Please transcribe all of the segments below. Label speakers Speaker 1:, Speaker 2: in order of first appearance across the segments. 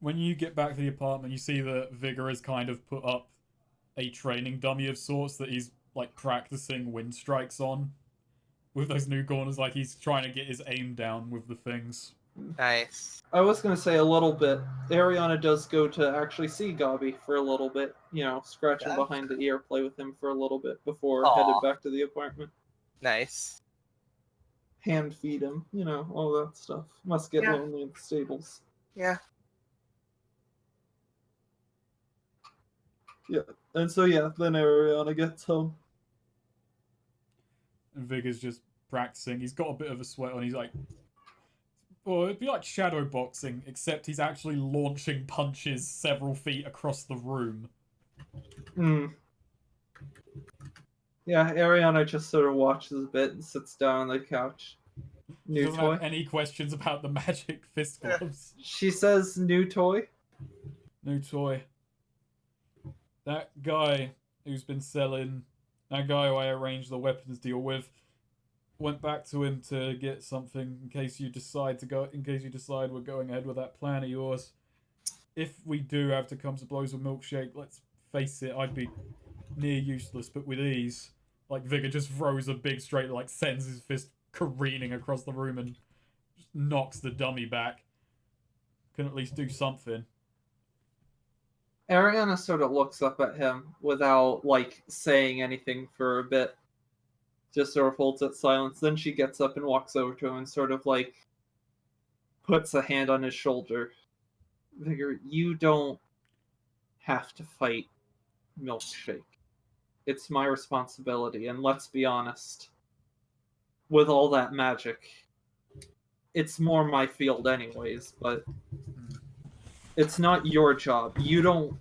Speaker 1: when you get back to the apartment, you see that Vigor has kind of put up a training dummy of sorts that he's like practicing wind strikes on with those new corners. Like he's trying to get his aim down with the things.
Speaker 2: Nice.
Speaker 3: I was going to say a little bit. Ariana does go to actually see Gobby for a little bit, scratch him behind the ear, play with him for a little bit before headed back to the apartment.
Speaker 2: Nice.
Speaker 3: Hand feed him, all that stuff. Must get lonely in the stables.
Speaker 2: Yeah.
Speaker 3: Yeah, and so then Ariana gets home.
Speaker 1: And Vigor's just practicing. He's got a bit of a sweat on. He's like, well, it'd be like shadow boxing, except he's actually launching punches several feet across the room.
Speaker 3: Yeah, Ariana just sort of watches a bit and sits down on the couch.
Speaker 1: New toy? Have any questions about the magic fist gloves?
Speaker 3: She says, new toy?
Speaker 1: New toy. That guy who's been selling... That guy who I arranged the weapons deal with... Went back to him to get something in case you decide we're going ahead with that plan of yours. If we do have to come to blows with Milkshake, let's face it, I'd be near useless, but with ease. Like, Vigor just throws a big straight, like, sends his fist careening across the room and just knocks the dummy back. Can at least do something.
Speaker 3: Ariana sort of looks up at him without, saying anything for a bit. Just sort of holds it silence. Then she gets up and walks over to him and sort of, puts a hand on his shoulder. Vigor, you don't have to fight Milkshake. It's my responsibility, and let's be honest. With all that magic, it's more my field anyways, but it's not your job. You're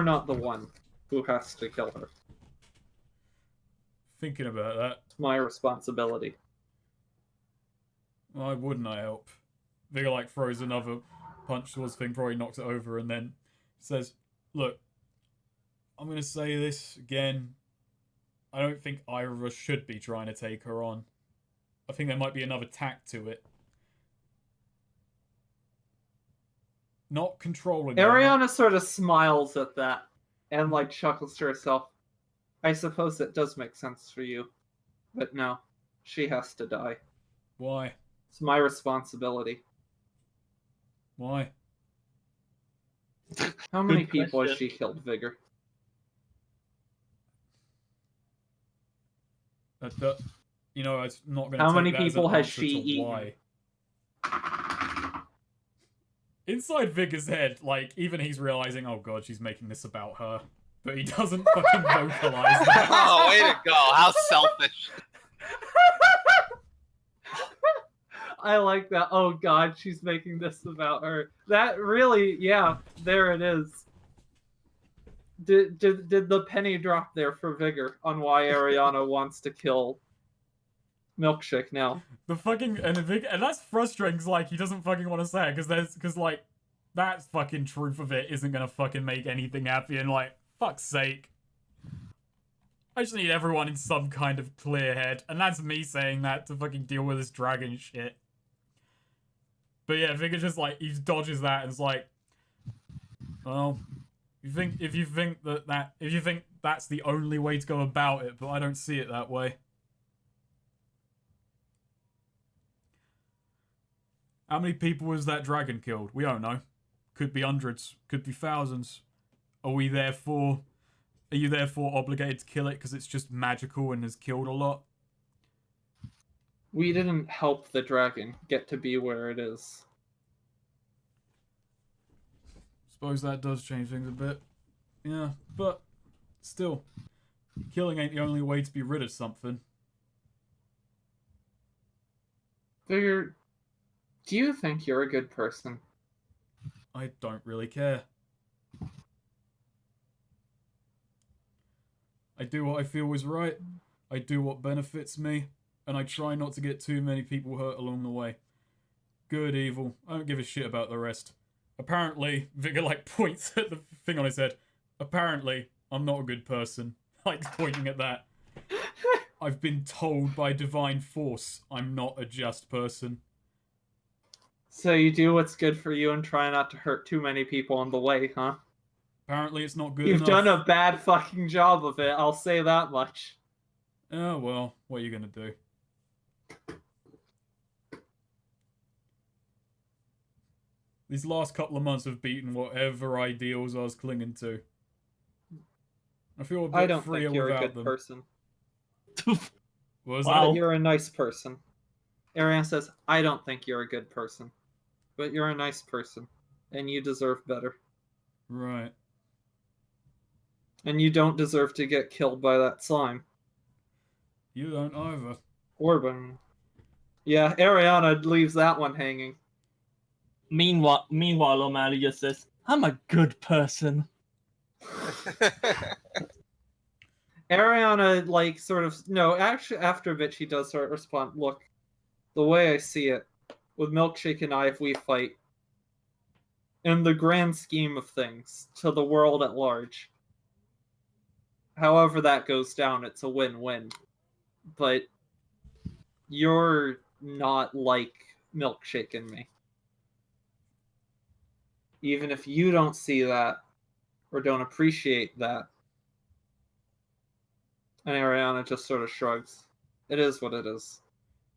Speaker 3: not the one who has to kill her.
Speaker 1: Thinking about that.
Speaker 3: It's my responsibility.
Speaker 1: Why wouldn't I help? Vigor, throws another punch towards the thing, probably knocks it over, and then says, look, I'm going to say this again. I don't think either of us should be trying to take her on. I think there might be another tack to it. Not controlling
Speaker 3: Ariana sort of smiles at that and, chuckles to herself. I suppose it does make sense for you. But no, she has to die.
Speaker 1: Why?
Speaker 3: It's my responsibility.
Speaker 1: Why?
Speaker 3: How many people has she killed, Vigor?
Speaker 1: It's not going to.
Speaker 3: How many people has she eaten?
Speaker 1: Why? Inside Vigor's head, even he's realizing, oh god, she's making this about her. But he doesn't fucking vocalize that.
Speaker 2: Oh, way to go. How selfish.
Speaker 3: I like that. Oh god, she's making this about her. That really, yeah, there it is. Did the penny drop there for Vigor on why Ariana wants to kill Milkshake now?
Speaker 1: The fucking and that's frustrating because he doesn't fucking want to say it because that fucking truth of it isn't gonna fucking make anything happy and fuck's sake. I just need everyone in some kind of clear head, and that's me saying that to fucking deal with this dragon shit. But yeah, Vigor just he dodges that and is well, if you think that's the only way to go about it, but I don't see it that way. How many people was that dragon killed? We don't know. Could be hundreds, could be thousands. Are you therefore obligated to kill it because it's just magical and has killed a lot?
Speaker 3: We didn't help the dragon get to be where it is.
Speaker 1: Suppose that does change things a bit. Yeah, but still, killing ain't the only way to be rid of something.
Speaker 3: Vigor, do you think you're a good person?
Speaker 1: I don't really care. I do what I feel is right, I do what benefits me, and I try not to get too many people hurt along the way. Good, evil, I don't give a shit about the rest. Apparently, Vigor points at the thing on his head. Apparently, I'm not a good person. Pointing at that. I've been told by divine force I'm not a just person.
Speaker 3: So you do what's good for you and try not to hurt too many people on the way, huh?
Speaker 1: Apparently it's not good
Speaker 3: You've
Speaker 1: enough.
Speaker 3: done a bad fucking job of it, I'll say that much.
Speaker 1: Oh, well, what are you gonna do? These last couple of months have beaten whatever ideals I was clinging to. I feel a bit
Speaker 3: I don't
Speaker 1: freer
Speaker 3: think you're a
Speaker 1: without
Speaker 3: good
Speaker 1: them.
Speaker 3: person.
Speaker 1: What was
Speaker 4: Wow.
Speaker 3: But you're a nice person. Ariana says, I don't think you're a good person. But you're a nice person. And you deserve better.
Speaker 1: that? Right.
Speaker 3: And you don't deserve to get killed by that slime.
Speaker 1: You don't either.
Speaker 3: Orban. Yeah, Ariana leaves that one hanging.
Speaker 4: Meanwhile, O'Malley just says, "I'm a good person."
Speaker 3: Ariana, like, sort of... No, actually, after a bit, she does sort of respond, look, the way I see it, with Milkshake and I, if we fight, in the grand scheme of things, to the world at large, however that goes down, it's a win-win. But you're not like Milkshake and me. Even if you don't see that, or don't appreciate that. And Ariana just sort of shrugs. It is what it is.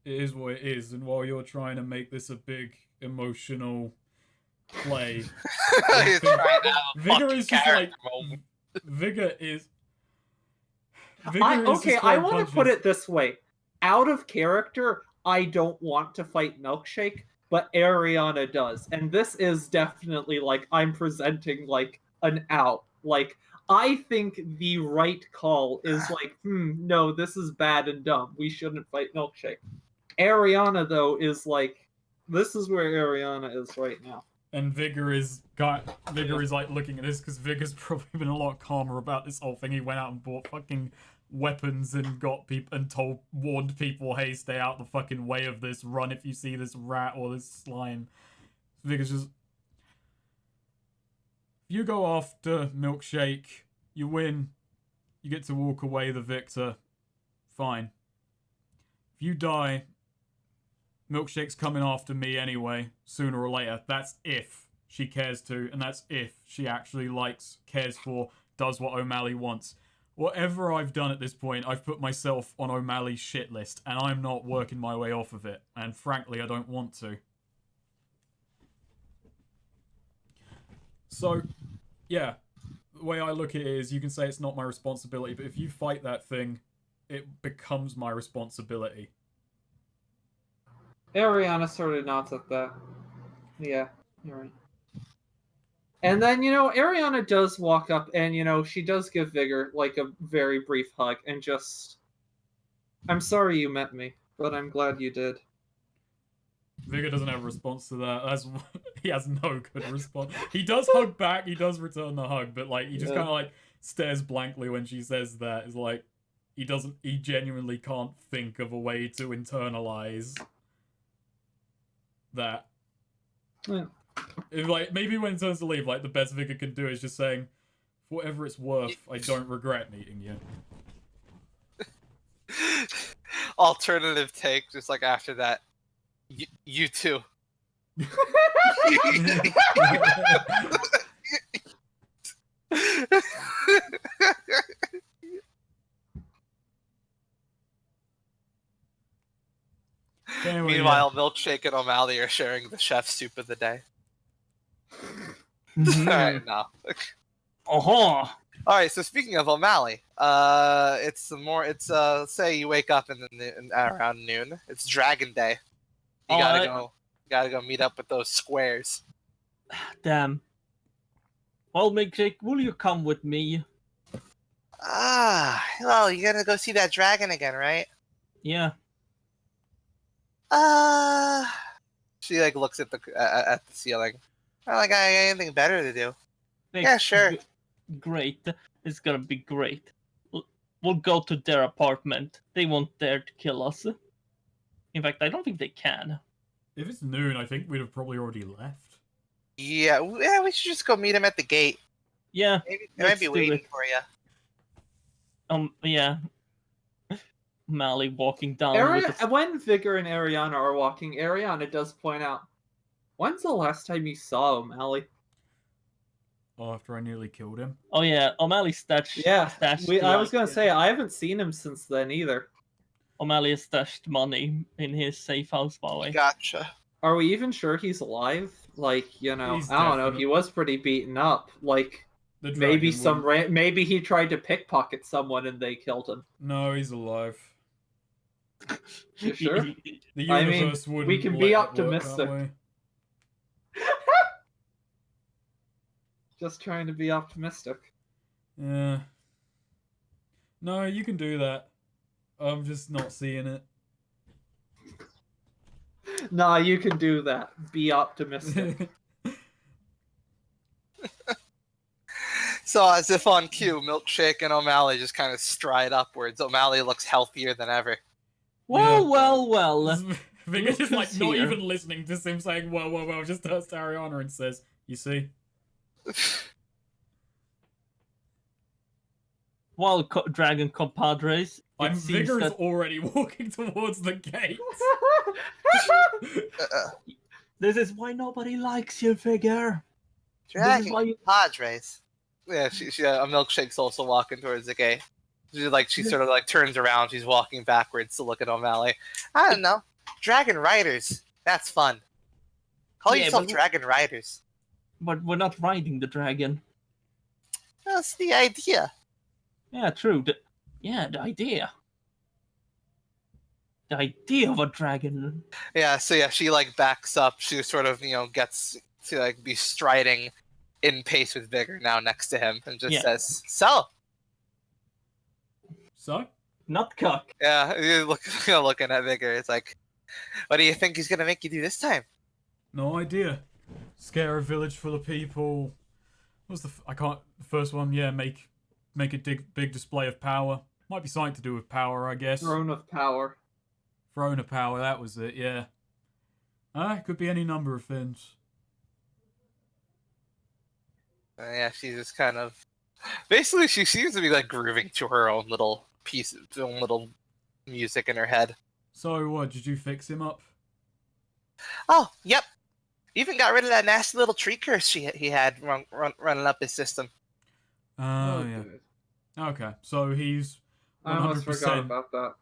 Speaker 1: It is what it is, and while you're trying to make this a big emotional play,
Speaker 2: He's trying to have a
Speaker 1: Vigor
Speaker 2: fucking
Speaker 1: is just
Speaker 2: character
Speaker 1: like
Speaker 2: moment.
Speaker 1: Vigor is.
Speaker 3: I want to put it this way. Out of character, I don't want to fight Milkshake, but Ariana does. And this is definitely like I'm presenting like an out. Like, I think the right call is like, no, this is bad and dumb. We shouldn't fight Milkshake. Ariana, though, is like, this is where Ariana is right now.
Speaker 1: And Vigor is like looking at this because Vigor's probably been a lot calmer about this whole thing. He went out and bought fucking weapons and got people and warned people, hey, stay out the fucking way of this. Run if you see this rat or this slime. Vigor's just, you go after Milkshake, you win, you get to walk away the victor. Fine. If you die, Milkshake's coming after me anyway, sooner or later. That's if she cares to, and that's if she actually likes, cares for, does what O'Malley wants. Whatever I've done at this point, I've put myself on O'Malley's shit list, and I'm not working my way off of it. And frankly, I don't want to. So, yeah, the way I look at it is, you can say it's not my responsibility, but if you fight that thing, it becomes my responsibility.
Speaker 3: Ariana sort of nods at that. Yeah, you're right. And then, Ariana does walk up and, she does give Vigor, like, a very brief hug and just... I'm sorry you met me, but I'm glad you did.
Speaker 1: Vigor doesn't have a response to that. He has no good response. He does hug back, he does return the hug, but, like, he just kind of, like, stares blankly when she says that. It's like, he genuinely can't think of a way to internalize that.
Speaker 3: Yeah.
Speaker 1: Like, maybe when it turns to leave, like, the best Vigor can do is just saying, for whatever it's worth, I don't regret meeting you.
Speaker 2: Alternative take, just like after that. You too.
Speaker 1: Anyway,
Speaker 2: Meanwhile, Milkshake and O'Malley are sharing the chef's soup of the day. Alright, no.
Speaker 4: Oh,
Speaker 2: Alright, so speaking of O'Malley, say you wake up around noon. It's Dragon Day. You gotta go meet up with those squares.
Speaker 4: damn. Well, Milkshake, will you come with me?
Speaker 2: Well, you're gonna go see that dragon again, right?
Speaker 4: Yeah.
Speaker 2: She like looks at the ceiling. I don't like I got anything better to do.
Speaker 4: Like,
Speaker 2: Yeah, sure.
Speaker 4: Great. It's gonna be great. We'll go to their apartment. They won't dare to kill us. In fact, I don't think they can.
Speaker 1: if it's noon, I think we'd have probably already left.
Speaker 2: Yeah, we should just go meet him at the gate.
Speaker 4: Yeah.
Speaker 2: Maybe they might
Speaker 4: Let's
Speaker 2: be
Speaker 4: do
Speaker 2: waiting
Speaker 4: it.
Speaker 2: for you.
Speaker 4: Yeah. Mally walking down with
Speaker 3: When Vigor and Ariana are walking, Ariana does point out, When's the last time you saw O'Malley?
Speaker 1: Oh, after I nearly killed him.
Speaker 4: Oh yeah, O'Malley stashed.
Speaker 3: Yeah,
Speaker 4: stashed
Speaker 3: I was gonna
Speaker 4: like,
Speaker 3: say I haven't seen him since then either.
Speaker 4: O'Malley has stashed money in his safe house, by the way.
Speaker 2: Gotcha.
Speaker 3: Are we even sure he's alive? Like, you know,
Speaker 1: He's
Speaker 3: I don't know.
Speaker 1: definite-
Speaker 3: He was pretty beaten up. Like,
Speaker 1: The
Speaker 3: maybe
Speaker 1: dragon wouldn't-
Speaker 3: maybe he tried to pickpocket someone and they killed him.
Speaker 1: No, he's alive.
Speaker 3: You sure?
Speaker 1: The
Speaker 3: I mean,
Speaker 1: universe wouldn't.
Speaker 3: we can
Speaker 1: let
Speaker 3: be
Speaker 1: it work
Speaker 3: optimistic.
Speaker 1: that way.
Speaker 3: Just trying to be optimistic.
Speaker 1: Yeah. No, you can do that. I'm just not seeing it.
Speaker 3: Nah, you can do that. Be optimistic.
Speaker 2: So as if on cue, Milkshake and O'Malley just kind of stride upwards. O'Malley looks healthier than ever.
Speaker 4: Well,
Speaker 1: Yeah.
Speaker 4: well.
Speaker 1: Vigor's just like
Speaker 4: Who's
Speaker 1: not
Speaker 4: here?
Speaker 1: even listening to him saying well, just turns to Ariana and says, "You see."
Speaker 4: Well, dragon compadres.
Speaker 1: I'm
Speaker 4: It seems
Speaker 1: Vigor is
Speaker 4: that
Speaker 1: already walking towards the gate.
Speaker 4: this is why nobody likes you, Vigor. This is
Speaker 2: Dragon
Speaker 4: why you...
Speaker 2: Padres. Yeah, a Milkshake's also walking towards the gate. She sort of like turns around. She's walking backwards to look at O'Malley. I don't know. Dragon Riders. That's fun. Call
Speaker 4: Yeah,
Speaker 2: yourself
Speaker 4: but-
Speaker 2: Dragon Riders.
Speaker 4: But we're not riding the dragon.
Speaker 2: That's the idea.
Speaker 4: Yeah, true. The idea. The idea of a dragon.
Speaker 2: Yeah, so yeah, she like backs up. She sort of, gets to like be striding in pace with Vigor now next to him and just
Speaker 4: Yeah.
Speaker 2: says, "So,
Speaker 1: So,
Speaker 4: Not cock.
Speaker 2: yeah, looking at Vigor. It's like, what do you think he's gonna make you do this time?"
Speaker 1: no idea. Scare a village full of people. What's the? I can't. The first one, yeah. Make a big display of power. Might be something to do with power, I guess.
Speaker 3: Throne of power.
Speaker 1: Throne of power. That was it. Yeah. It could be any number of things.
Speaker 2: Yeah, she's just kind of. Basically, she seems to be like grooving to her own little piece, her own little music in her head.
Speaker 1: So, what? Did you fix him up?
Speaker 2: Oh, yep. Even got rid of that nasty little tree curse he had running up his system.
Speaker 1: Oh, yeah.
Speaker 3: good.
Speaker 1: Okay, so he's
Speaker 3: I almost forgot
Speaker 1: 100%.
Speaker 3: about that.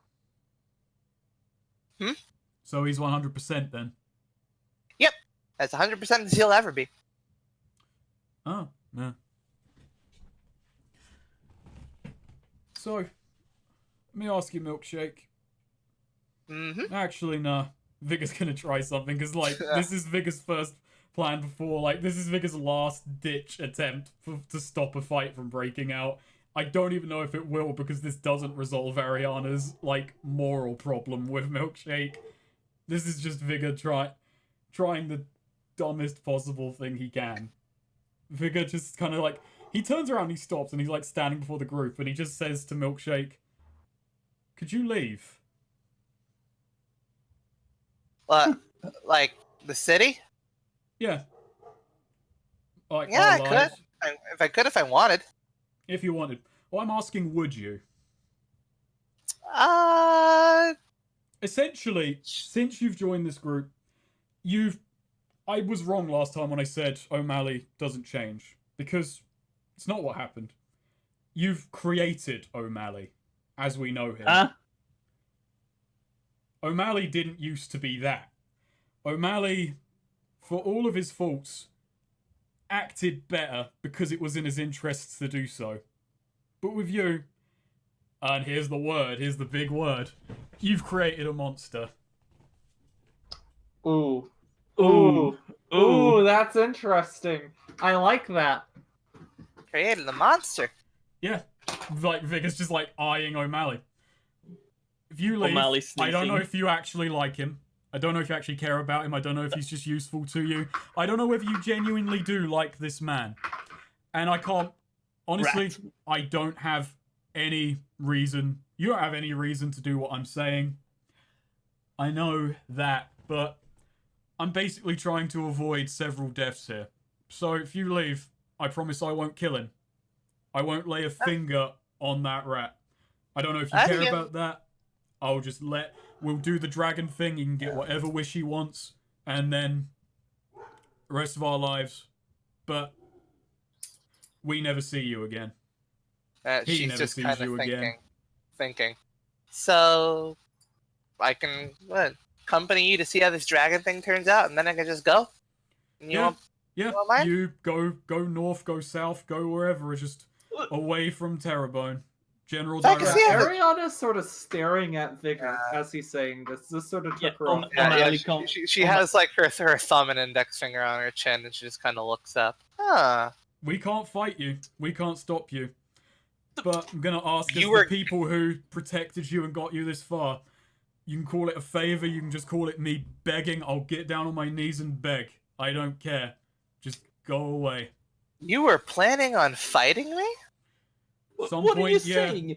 Speaker 1: So he's 100% then.
Speaker 2: That's 100% as he'll ever be.
Speaker 1: Oh, yeah. So, let me ask you, Milkshake.
Speaker 2: Mm-hmm.
Speaker 1: Actually, nah. Vigor's gonna try something, because, like, this is Vigor's first plan before, like, this is Vigor's last-ditch attempt to stop a fight from breaking out. I don't even know if it will, because this doesn't resolve Ariana's, like, moral problem with Milkshake. This is just Vigor trying the dumbest possible thing he can. Vigor just kind of, like, he turns around, he stops, and he's, like, standing before the group, and he just says to Milkshake, "Could you leave?"
Speaker 2: Like the city?
Speaker 1: Yeah. Like,
Speaker 2: Yeah, I
Speaker 1: our
Speaker 2: could.
Speaker 1: lives.
Speaker 2: If I wanted.
Speaker 1: If you wanted. Well, I'm asking, would you? Essentially, since you've joined this group, I was wrong last time when I said O'Malley doesn't change, because it's not what happened. You've created O'Malley, as we know him. O'Malley didn't used to be that. O'Malley, for all of his faults, acted better because it was in his interests to do so. But with you, and here's the big word, you've created a monster.
Speaker 3: Ooh.
Speaker 4: Ooh.
Speaker 3: Ooh, that's interesting. I like that.
Speaker 2: Created a monster.
Speaker 1: Yeah. Like, Vigor's just, like, eyeing O'Malley. If you leave,
Speaker 4: O'Malley
Speaker 1: I don't know
Speaker 4: sneezing.
Speaker 1: if you actually like him. I don't know if you actually care about him. I don't know if he's just useful to you. I don't know whether you genuinely do like this man. And I can't... Honestly,
Speaker 4: Rat.
Speaker 1: I don't have any reason... You don't have any reason to do what I'm saying. I know that, but I'm basically trying to avoid several deaths here. So if you leave, I promise I won't kill him. I won't lay a finger on that rat. I don't know if you
Speaker 2: I
Speaker 1: care
Speaker 2: get-
Speaker 1: about that. I'll just we'll do the dragon thing. He can get whatever wish he wants, and then the rest of our lives, but we never see you again. He
Speaker 2: She's
Speaker 1: never
Speaker 2: just
Speaker 1: sees
Speaker 2: kind
Speaker 1: you
Speaker 2: of
Speaker 1: again.
Speaker 2: thinking. So I can accompany you to see how this dragon thing turns out, and then I can just go. And you
Speaker 1: Yeah,
Speaker 2: won't,
Speaker 1: yeah.
Speaker 2: won't mind?
Speaker 1: You go north, go south, go wherever. Just away from Terrebonne. General
Speaker 2: So I can
Speaker 1: direction.
Speaker 2: see how
Speaker 3: Ariana's sort of staring at Vigor as he's saying this. This sort of took her off.
Speaker 4: O'Malley
Speaker 2: she has like her thumb and index finger on her chin, and she just kind of looks up. Huh.
Speaker 1: We can't fight you. We can't stop you. But I'm gonna ask
Speaker 2: You
Speaker 1: as
Speaker 2: were-
Speaker 1: the people who protected you and got you this far. You can call it a favor. You can just call it me begging. I'll get down on my knees and beg. I don't care. Just go away.
Speaker 2: You were planning on fighting me?
Speaker 1: Some
Speaker 4: What are you
Speaker 1: point, yeah.
Speaker 4: saying?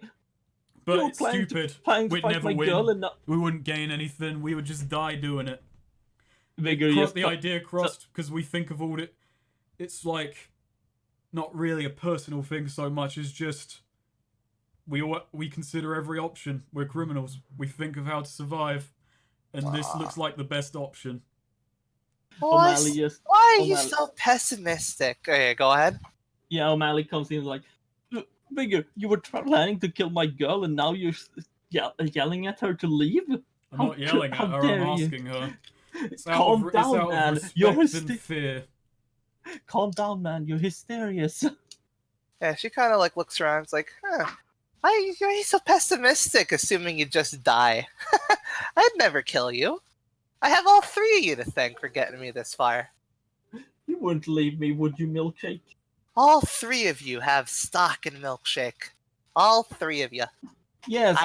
Speaker 1: But
Speaker 4: You're
Speaker 1: it's
Speaker 4: planning to-
Speaker 1: stupid.
Speaker 4: planning to
Speaker 1: We'd
Speaker 4: fight
Speaker 1: never
Speaker 4: my
Speaker 1: win.
Speaker 4: girl and not...
Speaker 1: We wouldn't gain anything. We would just die doing it.
Speaker 4: Vigor,
Speaker 1: The idea crossed because we think of all it. It's like not really a personal thing so much as just we consider every option. We're criminals. We think of how to survive, and this looks like the best option.
Speaker 4: O'Malley, yes.
Speaker 2: Why are you
Speaker 4: O'Malley.
Speaker 2: so pessimistic? Okay, go ahead.
Speaker 4: Yeah, O'Malley comes in like, Vigor, you were planning to kill my girl and now you're yelling at her to leave?
Speaker 1: I'm
Speaker 4: How
Speaker 1: not yelling
Speaker 4: how
Speaker 1: at her.
Speaker 4: dare
Speaker 1: I'm
Speaker 4: you.
Speaker 1: asking her. It's out
Speaker 4: Calm
Speaker 1: of,
Speaker 4: down,
Speaker 1: it's out
Speaker 4: man.
Speaker 1: of
Speaker 4: You're
Speaker 1: respect and fear.
Speaker 4: Calm down, man. You're hysterious.
Speaker 2: Yeah, she kind of like looks around. It's like, huh? Why are you so pessimistic? Assuming you just die. I'd never kill you. I have all three of you to thank for getting me this far.
Speaker 4: You wouldn't leave me, would you, Milkshake?
Speaker 2: All three of you have stock in Milkshake. All three of you.
Speaker 4: Yes,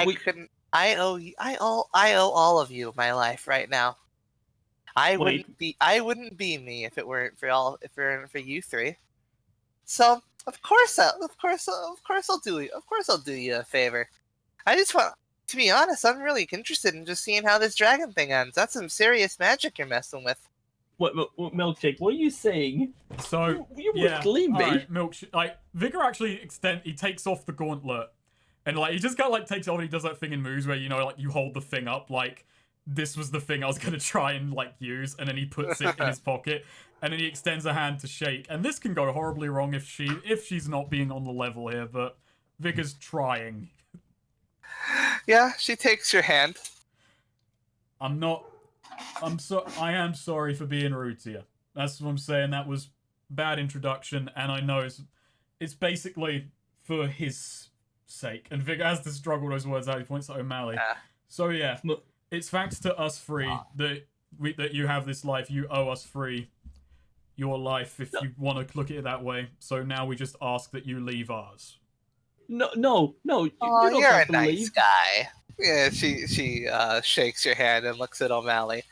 Speaker 2: I owe all of you my life right now. I wouldn't be me if it weren't for you three. So of course I'll do you a favor. I just want to be honest, I'm really interested in just seeing how this dragon thing ends. That's some serious magic you're messing with.
Speaker 4: What Milkshake, what are you saying?
Speaker 1: So
Speaker 4: You
Speaker 1: yeah,
Speaker 4: wouldn't leave me.
Speaker 1: alright, like Vigor actually he takes off the gauntlet, and like he just kind of like takes it off and he does that thing in moves where like you hold the thing up like this was the thing I was gonna try and like use, and then he puts it in his pocket, and then he extends a hand to shake, and this can go horribly wrong if she's not being on the level here, but Vigor's trying.
Speaker 2: Yeah, she takes your hand.
Speaker 1: I am sorry for being rude to you. That's what I'm saying. That was bad introduction, and I know it's basically for his sake. And Vic has to struggle those words out. He points at O'Malley. So yeah, it's thanks to us three that you have this life. You owe us three your life if you want to look at it that way. So now we just ask that you leave ours.
Speaker 4: No.
Speaker 2: Oh,
Speaker 4: you don't
Speaker 2: you're
Speaker 4: have
Speaker 2: a
Speaker 4: to
Speaker 2: nice
Speaker 4: leave.
Speaker 2: guy. Yeah, she shakes your hand and looks at O'Malley.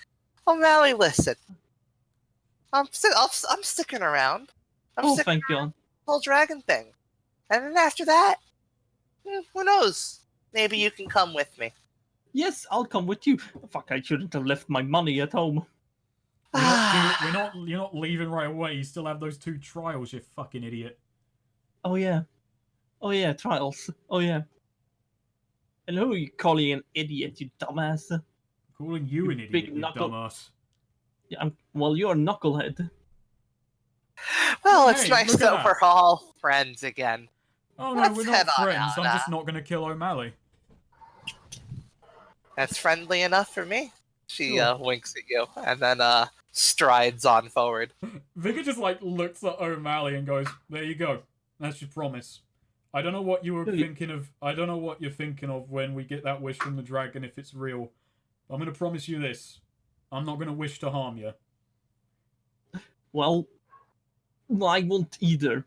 Speaker 2: O'Malley, listen. I'm sticking around. I'm sticking
Speaker 4: Thank God.
Speaker 2: around the whole dragon thing. And then after that, who knows? Maybe you can come with me.
Speaker 4: Yes, I'll come with you. Fuck, I shouldn't have left my money at home.
Speaker 1: You're not leaving right away. You still have those 2 trials, you fucking idiot.
Speaker 4: Oh yeah, trials. Oh yeah. And who are you calling an idiot, you dumbass?
Speaker 1: Calling you an
Speaker 4: You
Speaker 1: idiot,
Speaker 4: big
Speaker 1: you
Speaker 4: knuckle-
Speaker 1: dumbass.
Speaker 4: Yeah, well, you're a knucklehead.
Speaker 2: Well, it's
Speaker 1: Hey,
Speaker 2: nice
Speaker 1: look at
Speaker 2: that
Speaker 1: that.
Speaker 2: we're all friends again.
Speaker 1: Oh no,
Speaker 2: Let's
Speaker 1: we're
Speaker 2: head
Speaker 1: not
Speaker 2: on
Speaker 1: friends.
Speaker 2: out,
Speaker 1: I'm just not gonna kill O'Malley.
Speaker 2: That's friendly enough for me. She
Speaker 1: Sure.
Speaker 2: winks at you and then strides on forward.
Speaker 1: Vigor just like looks at O'Malley and goes, "There you go. That's your promise. I don't know what you were
Speaker 4: Really?
Speaker 1: thinking of. I don't know what you're thinking of when we get that wish from the dragon, if it's real. I'm gonna promise you this. I'm not gonna wish to harm you.
Speaker 4: Well, I won't either.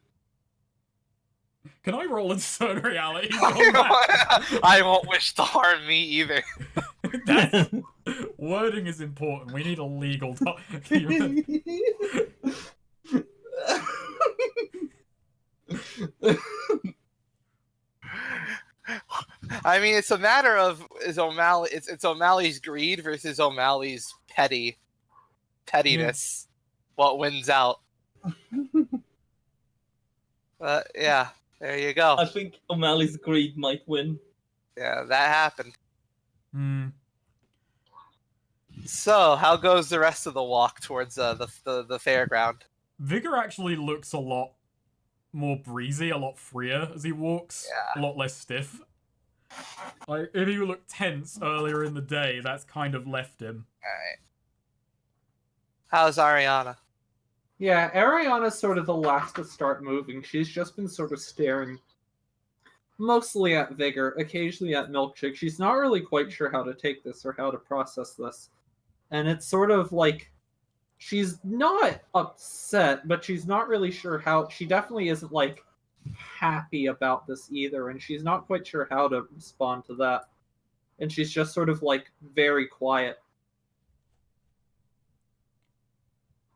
Speaker 1: Can I roll insert reality on that?
Speaker 2: I won't wish to harm me either.
Speaker 1: That's, wording is important. We need a legal document.
Speaker 2: I mean, it's a matter of it's O'Malley's greed versus O'Malley's pettiness. What wins out? Yeah, there you go.
Speaker 4: I think O'Malley's greed might win.
Speaker 2: Yeah, that happened. So, how goes the rest of the walk towards the fairground?
Speaker 1: Vigor actually looks a lot more breezy, a lot freer as he walks,
Speaker 2: Yeah.
Speaker 1: a lot less stiff. Like, if he looked tense earlier in the day, that's kind of left him.
Speaker 2: Alright. How's Ariana?
Speaker 3: Yeah, Ariana's sort of the last to start moving. She's just been sort of staring mostly at Vigor, occasionally at Milkshake. She's not really quite sure how to take this or how to process this. And it's sort of like she's not upset, but she's not really sure how. She definitely isn't like happy about this either, and she's not quite sure how to respond to that. And she's just sort of like very quiet.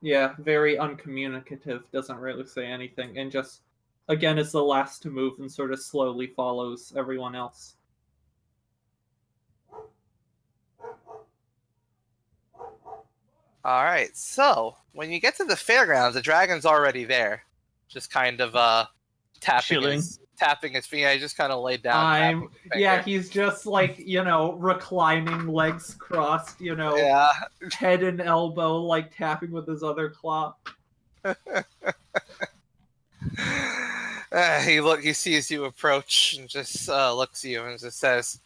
Speaker 3: Yeah, very uncommunicative, doesn't really say anything, and just, again, is the last to move and sort of slowly follows everyone else.
Speaker 2: Alright, so, when you get to the fairgrounds, the dragon's already there. Just kind of, tapping his feet. Yeah, he just kind of laid down.
Speaker 3: Yeah, he's just like, reclining, legs crossed,
Speaker 2: Yeah.
Speaker 3: head and elbow, like tapping with his other claw.
Speaker 2: He sees you approach and just looks at you and just says,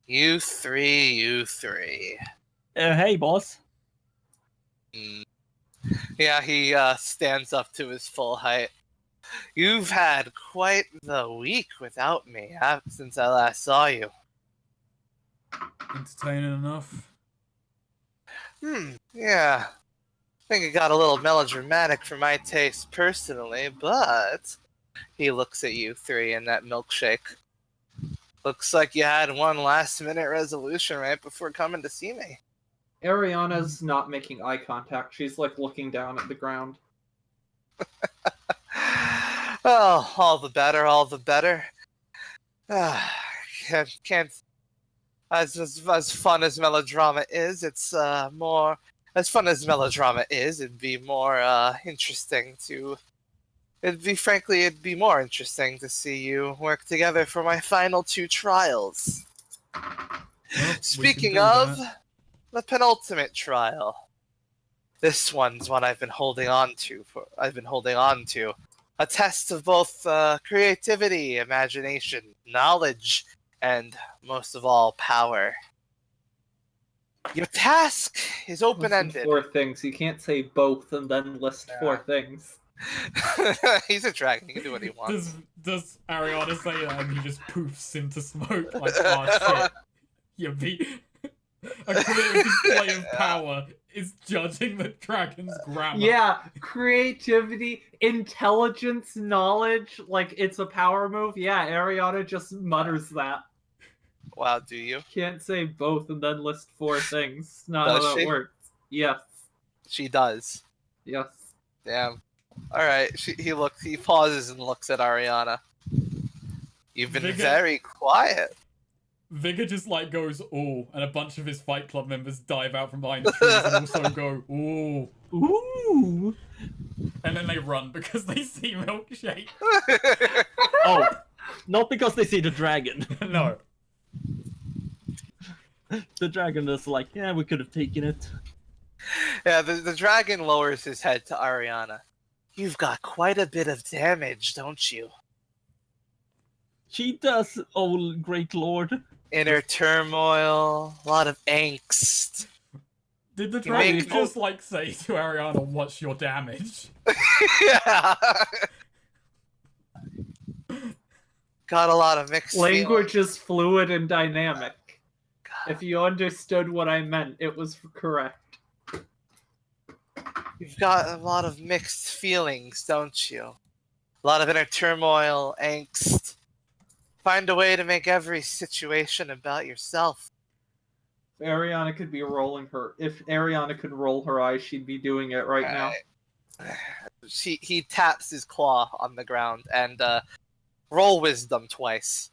Speaker 2: you three.
Speaker 4: Hey, boss.
Speaker 2: Yeah, he stands up to his full height. You've had quite the week without me since I last saw you.
Speaker 1: Entertaining enough.
Speaker 2: Yeah. I think it got a little melodramatic for my taste personally, but he looks at you three in that milkshake. Looks like you had one last-minute resolution right before coming to see me.
Speaker 3: Ariana's not making eye contact. She's like looking down at the ground.
Speaker 2: Oh, all the better. Can't. As fun as melodrama is, it's more. As fun as melodrama is, it'd be more interesting to. It'd be more interesting to see you work together for my final 2 trials.
Speaker 1: Well,
Speaker 2: Speaking of the penultimate trial, this one's one I've been holding on to. A test of both creativity, imagination, knowledge, and most of all, power. Your task is open-ended.
Speaker 3: 4 things. You can't say both and then list 4 things.
Speaker 2: He's a dragon. He can do what he wants.
Speaker 1: Does Ariana say that and he just poofs into smoke like, oh shit, you beat... A creative display of power is judging the dragon's grammar.
Speaker 3: Yeah, creativity, intelligence, knowledge, like it's a power move. Yeah, Ariana just mutters that.
Speaker 2: Wow, do you?
Speaker 3: Can't say both and then list 4 things. Not
Speaker 2: Does
Speaker 3: how that
Speaker 2: she?
Speaker 3: works. Yes.
Speaker 2: She does.
Speaker 3: Yes.
Speaker 2: Damn. Alright, he pauses and looks at Ariana. You've been very quiet.
Speaker 1: Vigor just like goes, ooh, and a bunch of his Fight Club members dive out from behind the trees and also go, ooh.
Speaker 4: Ooh.
Speaker 1: And then they run because they see Milkshake.
Speaker 4: Oh, not because they see the dragon.
Speaker 1: No.
Speaker 4: The dragon is like, yeah, we could have taken it.
Speaker 2: Yeah, the dragon lowers his head to Ariana. You've got quite a bit of damage, don't you?
Speaker 4: She does, oh great lord.
Speaker 2: Inner turmoil, a lot of angst.
Speaker 1: Did the dragon just like say to Ariana, what's your damage?
Speaker 2: Yeah. Got a lot of mixed
Speaker 3: Language
Speaker 2: feelings.
Speaker 3: is fluid and dynamic. If you understood what I meant, it was correct.
Speaker 2: You've got a lot of mixed feelings, don't you? A lot of inner turmoil, angst. Find a way to make every situation about yourself.
Speaker 3: If Ariana could roll her eyes, she'd be doing it right now.
Speaker 2: He taps his claw on the ground and roll wisdom twice.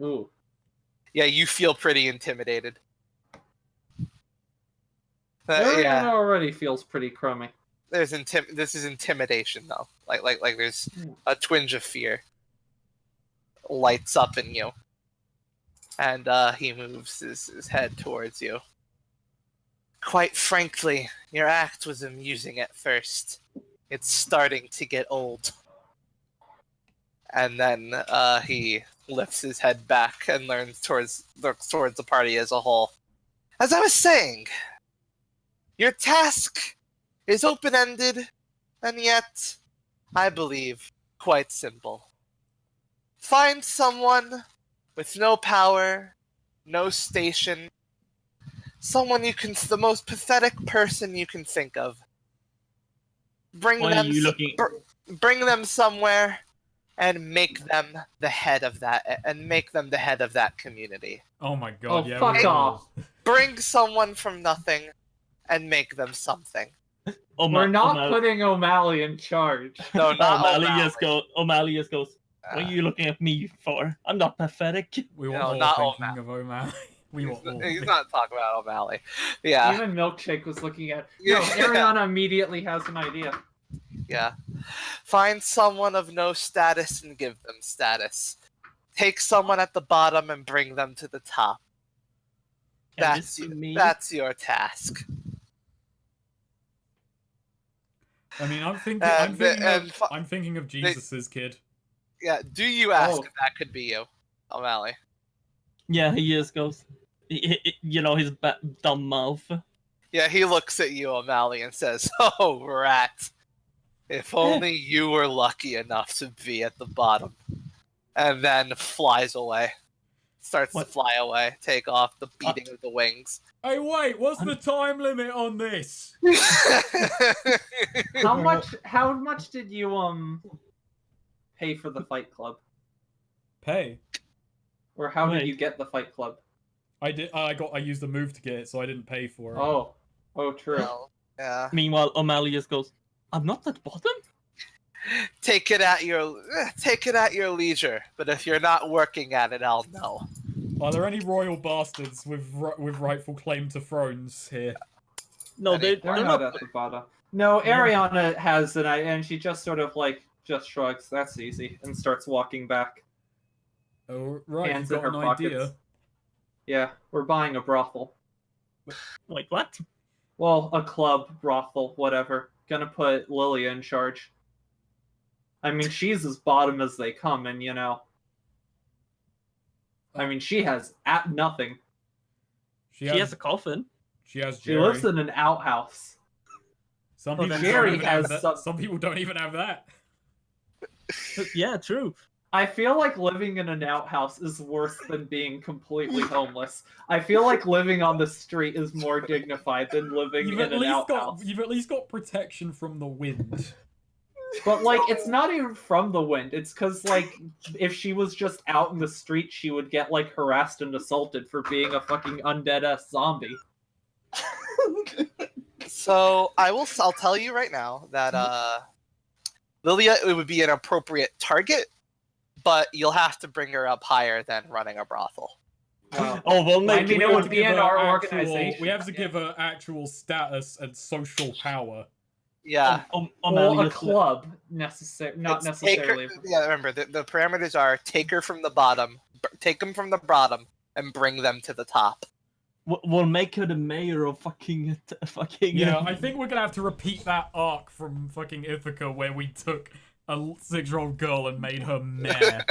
Speaker 3: Ooh.
Speaker 2: Yeah, you feel pretty intimidated.
Speaker 3: Ariana already feels pretty crummy.
Speaker 2: This is intimidation though. Like there's a twinge of fear lights up in you. And he moves his head towards you. Quite frankly, your act was amusing at first. It's starting to get old. And then he lifts his head back and looks towards the party as a whole. As I was saying, your task is open-ended, and yet, I believe, quite simple. Find someone with no power, no station, the most pathetic person you can think of. Bring
Speaker 4: Why are you looking?
Speaker 2: bring them somewhere, and make them the head of that community.
Speaker 1: Oh my god,
Speaker 3: Oh,
Speaker 1: yeah.
Speaker 3: fuck
Speaker 1: we will.
Speaker 3: off.
Speaker 2: Bring someone from nothing, and make them something.
Speaker 3: We're not putting O'Malley in charge.
Speaker 2: No, not
Speaker 4: O'Malley.
Speaker 2: O'Malley.
Speaker 4: Just goes. O'Malley just goes. What are you looking at me for? I'm not pathetic.
Speaker 1: We were
Speaker 2: No,
Speaker 1: all
Speaker 2: not
Speaker 1: thinking of O'Malley. We were all
Speaker 2: He's not talking about O'Malley. Yeah,
Speaker 3: Even Milkshake was looking at.
Speaker 2: Yeah.
Speaker 3: No, Ariana immediately has an idea.
Speaker 2: yeah. Find someone of no status and give them status. Take someone at the bottom and bring them to the top.
Speaker 4: Can this be me?
Speaker 2: That's your task.
Speaker 1: I mean, I'm
Speaker 2: And
Speaker 1: thinking of Jesus's kid.
Speaker 2: Yeah, do you ask
Speaker 3: Oh.
Speaker 2: if that could be you, O'Malley?
Speaker 4: Yeah, he just goes. You know his dumb mouth.
Speaker 2: Yeah, he looks at you, O'Malley, and says, "Oh, rat! If only you were lucky enough to be at the bottom." And then flies away. Starts to
Speaker 4: What?
Speaker 2: fly away, take off, the beating of the wings.
Speaker 1: Hey, wait, what's the time limit on this?
Speaker 3: How much did you pay for the Fight Club?
Speaker 1: Pay.
Speaker 3: Or how
Speaker 4: Wait.
Speaker 3: did you get the Fight Club?
Speaker 1: I used the move to get it, so I didn't pay for it.
Speaker 3: Oh, true.
Speaker 2: Well, yeah.
Speaker 4: Meanwhile, O'Malley just goes. I'm not at bottom.
Speaker 2: Take it at your leisure. But if you're not working at it, I'll know.
Speaker 1: Are there any royal bastards with rightful claim to thrones here?
Speaker 4: No,
Speaker 2: They're
Speaker 3: They're not at the bottom. No, Ariana has an idea, and she just sort of just shrugs. That's easy, and starts walking back.
Speaker 1: Oh, right,
Speaker 3: Hands
Speaker 1: you've
Speaker 3: in
Speaker 1: got
Speaker 3: her
Speaker 1: an idea.
Speaker 3: pockets. Yeah, we're buying a brothel.
Speaker 4: Wait, what?
Speaker 3: Well, a club, brothel, whatever. Gonna put Lilia in charge. I mean, she's as bottom as they come, and I mean, she has nothing.
Speaker 4: She has a coffin.
Speaker 1: She has
Speaker 3: She
Speaker 1: Jerry.
Speaker 3: lives in an outhouse.
Speaker 1: Some
Speaker 3: Well,
Speaker 1: people
Speaker 3: Jerry
Speaker 1: don't even have
Speaker 3: has
Speaker 1: that.
Speaker 3: some-
Speaker 1: Some people don't even have that.
Speaker 4: Yeah, true.
Speaker 3: I feel like living in an outhouse is worse than being completely homeless. I feel like living on the street is more dignified than living
Speaker 1: You've
Speaker 3: in
Speaker 1: at
Speaker 3: an
Speaker 1: least
Speaker 3: outhouse.
Speaker 1: got protection from the wind.
Speaker 3: But it's not even from the wind. It's because if she was just out in the street, she would get harassed and assaulted for being a fucking undead ass zombie.
Speaker 2: So I'll tell you right now that Lilia, it would be an appropriate target, but you'll have to bring her up higher than running a brothel.
Speaker 3: Wow.
Speaker 4: Oh, well,
Speaker 3: I
Speaker 4: make
Speaker 3: mean,
Speaker 4: it
Speaker 3: it would be in our organization.
Speaker 1: We have to give her actual status and social power.
Speaker 2: Yeah.
Speaker 4: O'Malley
Speaker 3: Or a
Speaker 4: just
Speaker 3: club, not
Speaker 2: It's
Speaker 3: necessarily.
Speaker 2: remember the parameters are take her from the bottom, take them from the bottom, and bring them to the top.
Speaker 4: We'll make her the mayor of fucking.
Speaker 1: Yeah, I think we're gonna have to repeat that arc from fucking Ithaca where we took a 6-year-old girl and made her mayor.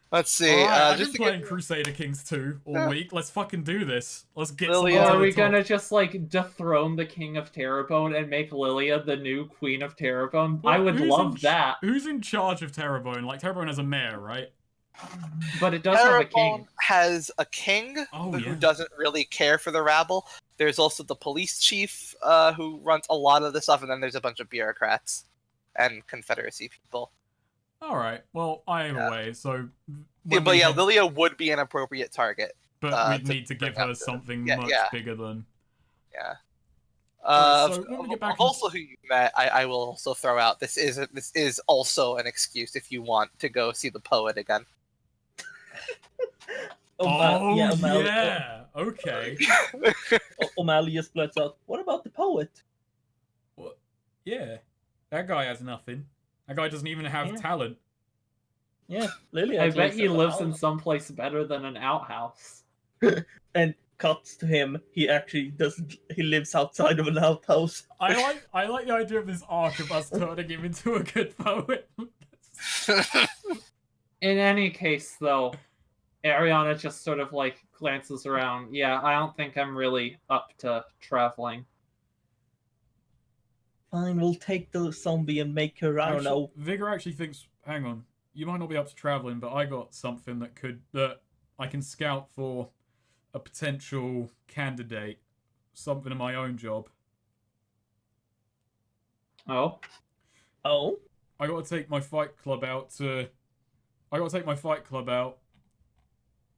Speaker 2: Let's see.
Speaker 1: Alright, I've
Speaker 2: just
Speaker 1: been
Speaker 2: to
Speaker 1: playing
Speaker 2: get,
Speaker 1: Crusader Kings 2 all
Speaker 2: Yeah.
Speaker 1: week. Let's fucking do this. Let's get
Speaker 2: Lilia,
Speaker 1: someone
Speaker 3: Or
Speaker 1: to
Speaker 3: are
Speaker 1: the
Speaker 3: we
Speaker 1: top.
Speaker 3: gonna just dethrone the King of Terrebonne and make Lilia the new Queen of Terrebonne? I
Speaker 1: Well,
Speaker 3: would
Speaker 1: who's
Speaker 3: love
Speaker 1: in
Speaker 3: that,
Speaker 1: Who's in charge of Terrebonne? Terrebonne has a mayor, right?
Speaker 3: but it does have a
Speaker 2: Terrebonne
Speaker 3: king.
Speaker 2: has a king
Speaker 1: Oh,
Speaker 2: who
Speaker 1: yeah.
Speaker 2: doesn't really care for the rabble. There's also the police chief who runs a lot of the stuff, and then there's a bunch of bureaucrats and Confederacy people.
Speaker 1: Alright, well, either way, so...
Speaker 2: Yeah, but yeah, Lilia would be an appropriate target.
Speaker 1: But we'd
Speaker 2: to
Speaker 1: need to give
Speaker 2: bring up
Speaker 1: her
Speaker 2: to-
Speaker 1: something
Speaker 2: yeah,
Speaker 1: much
Speaker 2: yeah.
Speaker 1: bigger than...
Speaker 2: Yeah.
Speaker 1: Alright, so when we get back in-
Speaker 2: Also, who you met, I will also throw out. This is also an excuse if you want to go see the poet again.
Speaker 1: Oh,
Speaker 4: yeah,
Speaker 1: yeah! Okay.
Speaker 4: O'Malley just blurts out. What about the poet?
Speaker 1: What? Yeah. That guy has nothing. That guy doesn't even have
Speaker 4: Yeah.
Speaker 1: talent.
Speaker 4: Yeah, Lilia.
Speaker 3: I bet he
Speaker 4: in a
Speaker 3: lives in
Speaker 4: house.
Speaker 3: someplace better than an outhouse.
Speaker 4: And cuts to him. He actually doesn't. He lives outside of an outhouse.
Speaker 1: I like the idea of this arc of us turning him into a good poet.
Speaker 3: In any case, though, Ariana just sort of like glances around. Yeah, I don't think I'm really up to traveling.
Speaker 4: Fine, we'll take the zombie and make her. I don't know.
Speaker 1: Vigor actually thinks, hang on, you might not be up to traveling, but I got something that I can scout for a potential candidate, something in my own job.
Speaker 3: Oh,
Speaker 4: Oh,
Speaker 1: I got to take my fight club out.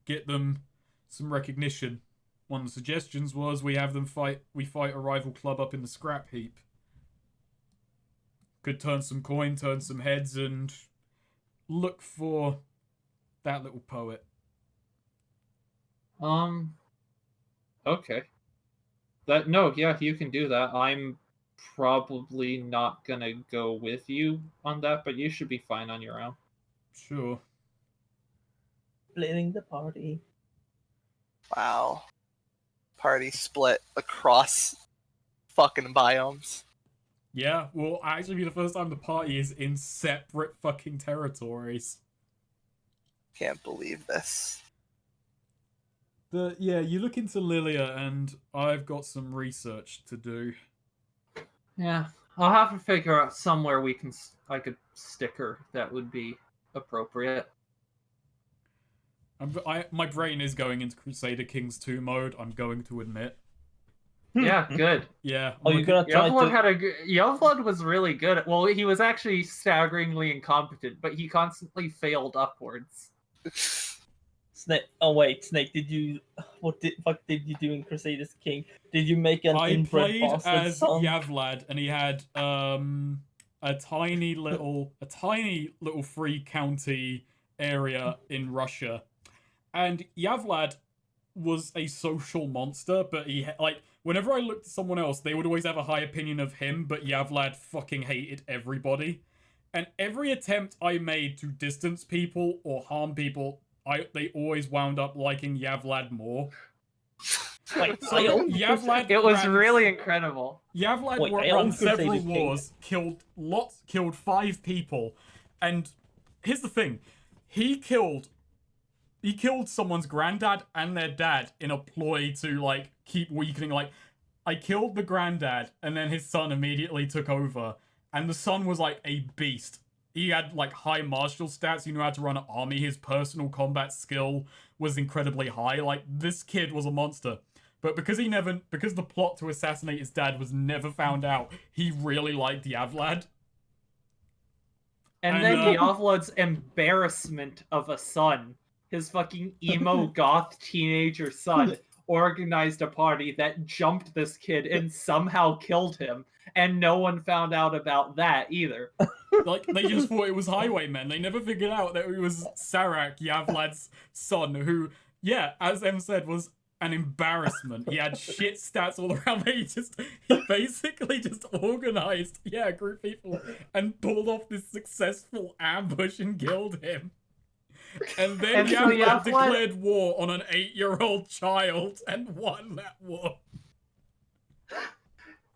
Speaker 1: Get them some recognition. One of the suggestions was we fight a rival club up in the scrap heap. Could turn some coin, turn some heads, and look for that little poet.
Speaker 3: Okay. Yeah, you can do that. I'm probably not gonna go with you on that, but you should be fine on your own.
Speaker 1: Sure.
Speaker 4: splitting the party.
Speaker 2: Wow. Party split across fucking biomes.
Speaker 1: Yeah, will actually be the first time the party is in separate fucking territories.
Speaker 2: Can't believe this.
Speaker 1: You look into Lilia, and I've got some research to do.
Speaker 3: Yeah, I'll have to figure out somewhere I could stick her that would be appropriate.
Speaker 1: My brain is going into Crusader Kings 2 mode, I'm going to admit.
Speaker 3: Yeah, good.
Speaker 1: Yeah.
Speaker 4: Oh, you're gonna try
Speaker 3: Youngblood was really good. Well, he was actually staggeringly incompetent, but he constantly failed upwards.
Speaker 4: Snake. Oh wait, Snake. What the fuck did you do in Crusaders King? Did you make an
Speaker 1: I
Speaker 4: inbred
Speaker 1: played
Speaker 4: bastard
Speaker 1: as
Speaker 4: son?
Speaker 1: Yavlad, and he had a tiny little free county area in Russia, and Yavlad was a social monster, but whenever I looked at someone else, they would always have a high opinion of him, but Yavlad fucking hated everybody. And every attempt I made to distance people or harm people, they always wound up liking Yavlad more.
Speaker 4: Wait,
Speaker 1: So
Speaker 4: I own
Speaker 1: Yavlad
Speaker 3: It was
Speaker 1: ran-
Speaker 3: really incredible.
Speaker 1: Yavlad
Speaker 4: Wait, I
Speaker 1: ran
Speaker 4: own
Speaker 1: several
Speaker 4: Crusader King.
Speaker 1: wars, killed 5 people, and here's the thing: he killed someone's granddad and their dad in a ploy to keep weakening. I killed the granddad, and then his son immediately took over, and the son was a beast. He had high martial stats. He knew how to run an army. His personal combat skill was incredibly high. This kid was a monster. But because the plot to assassinate his dad was never found out, he really liked Yavlad.
Speaker 3: And then Yavlad's embarrassment of a son, his fucking emo goth teenager son, organized a party that jumped this kid and somehow killed him, and no one found out about that either.
Speaker 1: They just thought it was Highwaymen. They never figured out that it was Sarak, Yavlad's son, who, yeah, as Em said, was an embarrassment. He had shit stats all around. He basically just organized, a group of people and pulled off this successful ambush and killed him. And then Yavlad declared war on an 8-year-old child and won that war.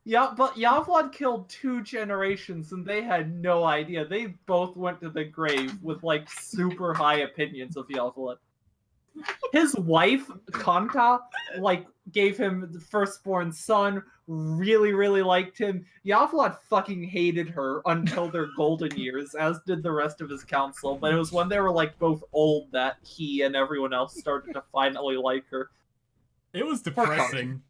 Speaker 3: Yeah, but Yavlad killed 2 generations and they had no idea. They both went to the grave with super high opinions of Yavlad. His wife, Kanta, gave him the firstborn son, really, really liked him. Yavlad fucking hated her until their golden years, as did the rest of his council, but it was when they were both old that he and everyone else started to finally like her.
Speaker 1: It was depressing.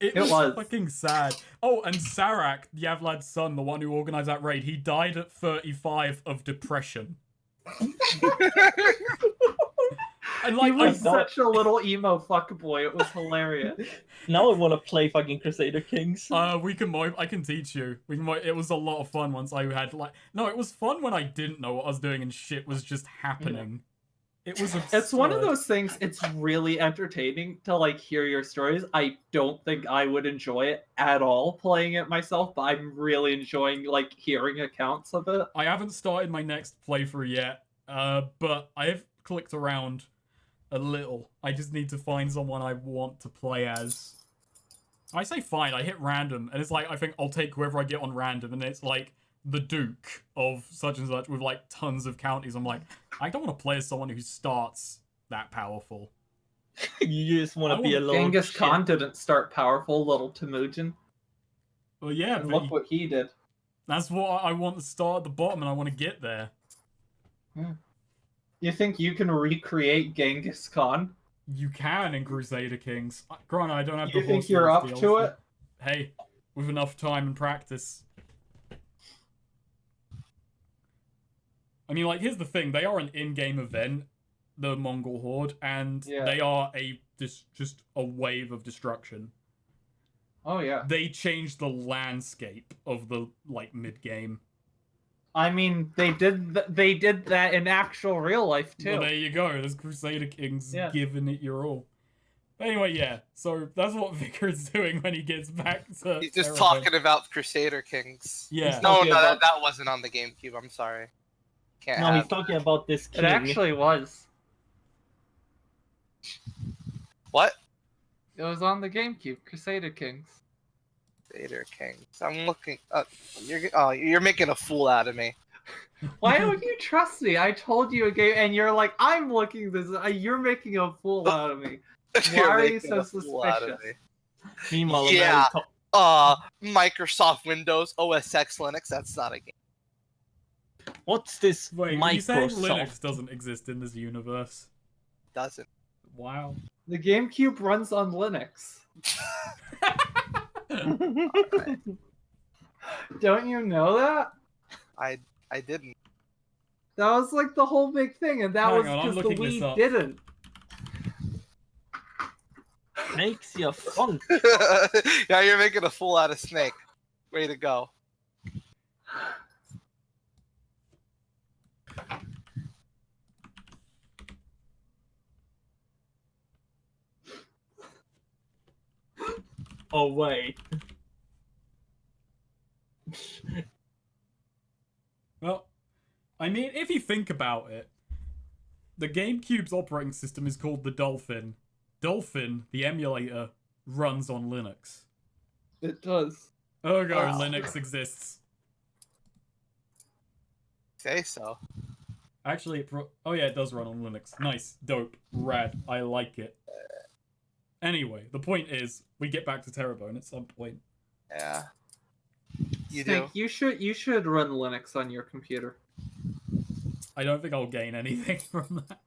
Speaker 1: It was fucking sad. Oh, and Sarak, Yavlad's son, the one who organized that raid, he died at 35 of depression. And
Speaker 3: he was such a little emo fuckboy. It was hilarious.
Speaker 4: Now I want to play fucking Crusader Kings.
Speaker 1: I can teach you. It was a lot of fun once I had no, it was fun when I didn't know what I was doing and shit was just happening. It was absurd.
Speaker 3: It's one of those things, it's really entertaining to hear your stories. I don't think I would enjoy it at all playing it myself, but I'm really enjoying hearing accounts of it.
Speaker 1: I haven't started my next playthrough yet. but I've clicked around a little. I just need to find someone I want to play as. I say fine, I hit random, and it's like, I think I'll take whoever I get on random, and it's like the Duke of such and such with like tons of counties. I'm like, I don't want to play as someone who starts that powerful.
Speaker 4: You just want
Speaker 1: I
Speaker 4: to be a
Speaker 1: want
Speaker 4: little
Speaker 3: Genghis
Speaker 4: shit.
Speaker 3: Khan didn't start powerful, little Temujin.
Speaker 1: Well, yeah,
Speaker 3: And
Speaker 1: but
Speaker 3: look what he did.
Speaker 1: that's what I want to start at the bottom, and I want to get there.
Speaker 3: You think you can recreate Genghis Khan?
Speaker 1: You can in Crusader Kings. Granted, I don't have the
Speaker 3: You think
Speaker 1: Horse
Speaker 3: you're
Speaker 1: Wars
Speaker 3: up to
Speaker 1: DLC.
Speaker 3: it?
Speaker 1: Hey, with enough time and practice. I mean, like, here's the thing. They are an in-game event, the Mongol Horde, and
Speaker 3: Yeah.
Speaker 1: they are just a wave of destruction.
Speaker 3: Oh yeah.
Speaker 1: They changed the landscape of the, like, mid-game.
Speaker 3: I mean, they did that in actual real life too.
Speaker 1: Well, there you go. There's Crusader Kings
Speaker 3: Yeah.
Speaker 1: giving it your all. But anyway, yeah. So that's what Vicar's doing when he gets back to...
Speaker 2: He's just
Speaker 1: Erebor.
Speaker 2: talking about Crusader Kings.
Speaker 1: Yeah.
Speaker 2: No,
Speaker 4: talking about-
Speaker 2: that wasn't on the GameCube. I'm sorry. Can't
Speaker 4: No,
Speaker 2: have.
Speaker 4: he's talking about this king.
Speaker 3: It actually was.
Speaker 2: What?
Speaker 3: It was on the GameCube, Crusader Kings.
Speaker 2: Crusader Kings. I'm looking. You're making a fool out of me.
Speaker 3: Why don't you trust me? I told you a game, and you're like, I'm looking this. You're making a fool out of me.
Speaker 2: You're
Speaker 3: are you
Speaker 2: making
Speaker 3: so
Speaker 2: a fool out of
Speaker 3: suspicious?
Speaker 2: me.
Speaker 4: Meanwhile,
Speaker 2: Yeah.
Speaker 4: America-
Speaker 2: Microsoft Windows, OS X, Linux. That's not a game.
Speaker 4: what's this
Speaker 1: Wait, you saying Linux
Speaker 4: Microsoft?
Speaker 1: doesn't exist in this universe?
Speaker 2: Doesn't.
Speaker 1: Wow.
Speaker 3: The GameCube runs on Linux. Don't you know that?
Speaker 2: I didn't.
Speaker 3: That was like the whole big thing, and that
Speaker 1: Hang
Speaker 3: was
Speaker 1: on, I'm
Speaker 3: because the
Speaker 1: looking this
Speaker 3: Wii
Speaker 1: up.
Speaker 3: didn't.
Speaker 4: Makes you funk.
Speaker 2: Yeah, you're making a fool out of Snake. Way to go.
Speaker 4: Oh wait.
Speaker 1: Well, I mean, if you think about it, the GameCube's operating system is called the Dolphin. Dolphin, the emulator, runs on Linux.
Speaker 3: It does.
Speaker 1: Ergo,
Speaker 3: Wow.
Speaker 1: Linux exists.
Speaker 2: Say so.
Speaker 1: Actually, oh yeah, it does run on Linux. Nice, dope, rad. I like it. Anyway, the point is, we get back to Terrebone at some point.
Speaker 2: Yeah. You
Speaker 3: Snake,
Speaker 2: do.
Speaker 3: you should run Linux on your computer.
Speaker 1: I don't think I'll gain anything from that.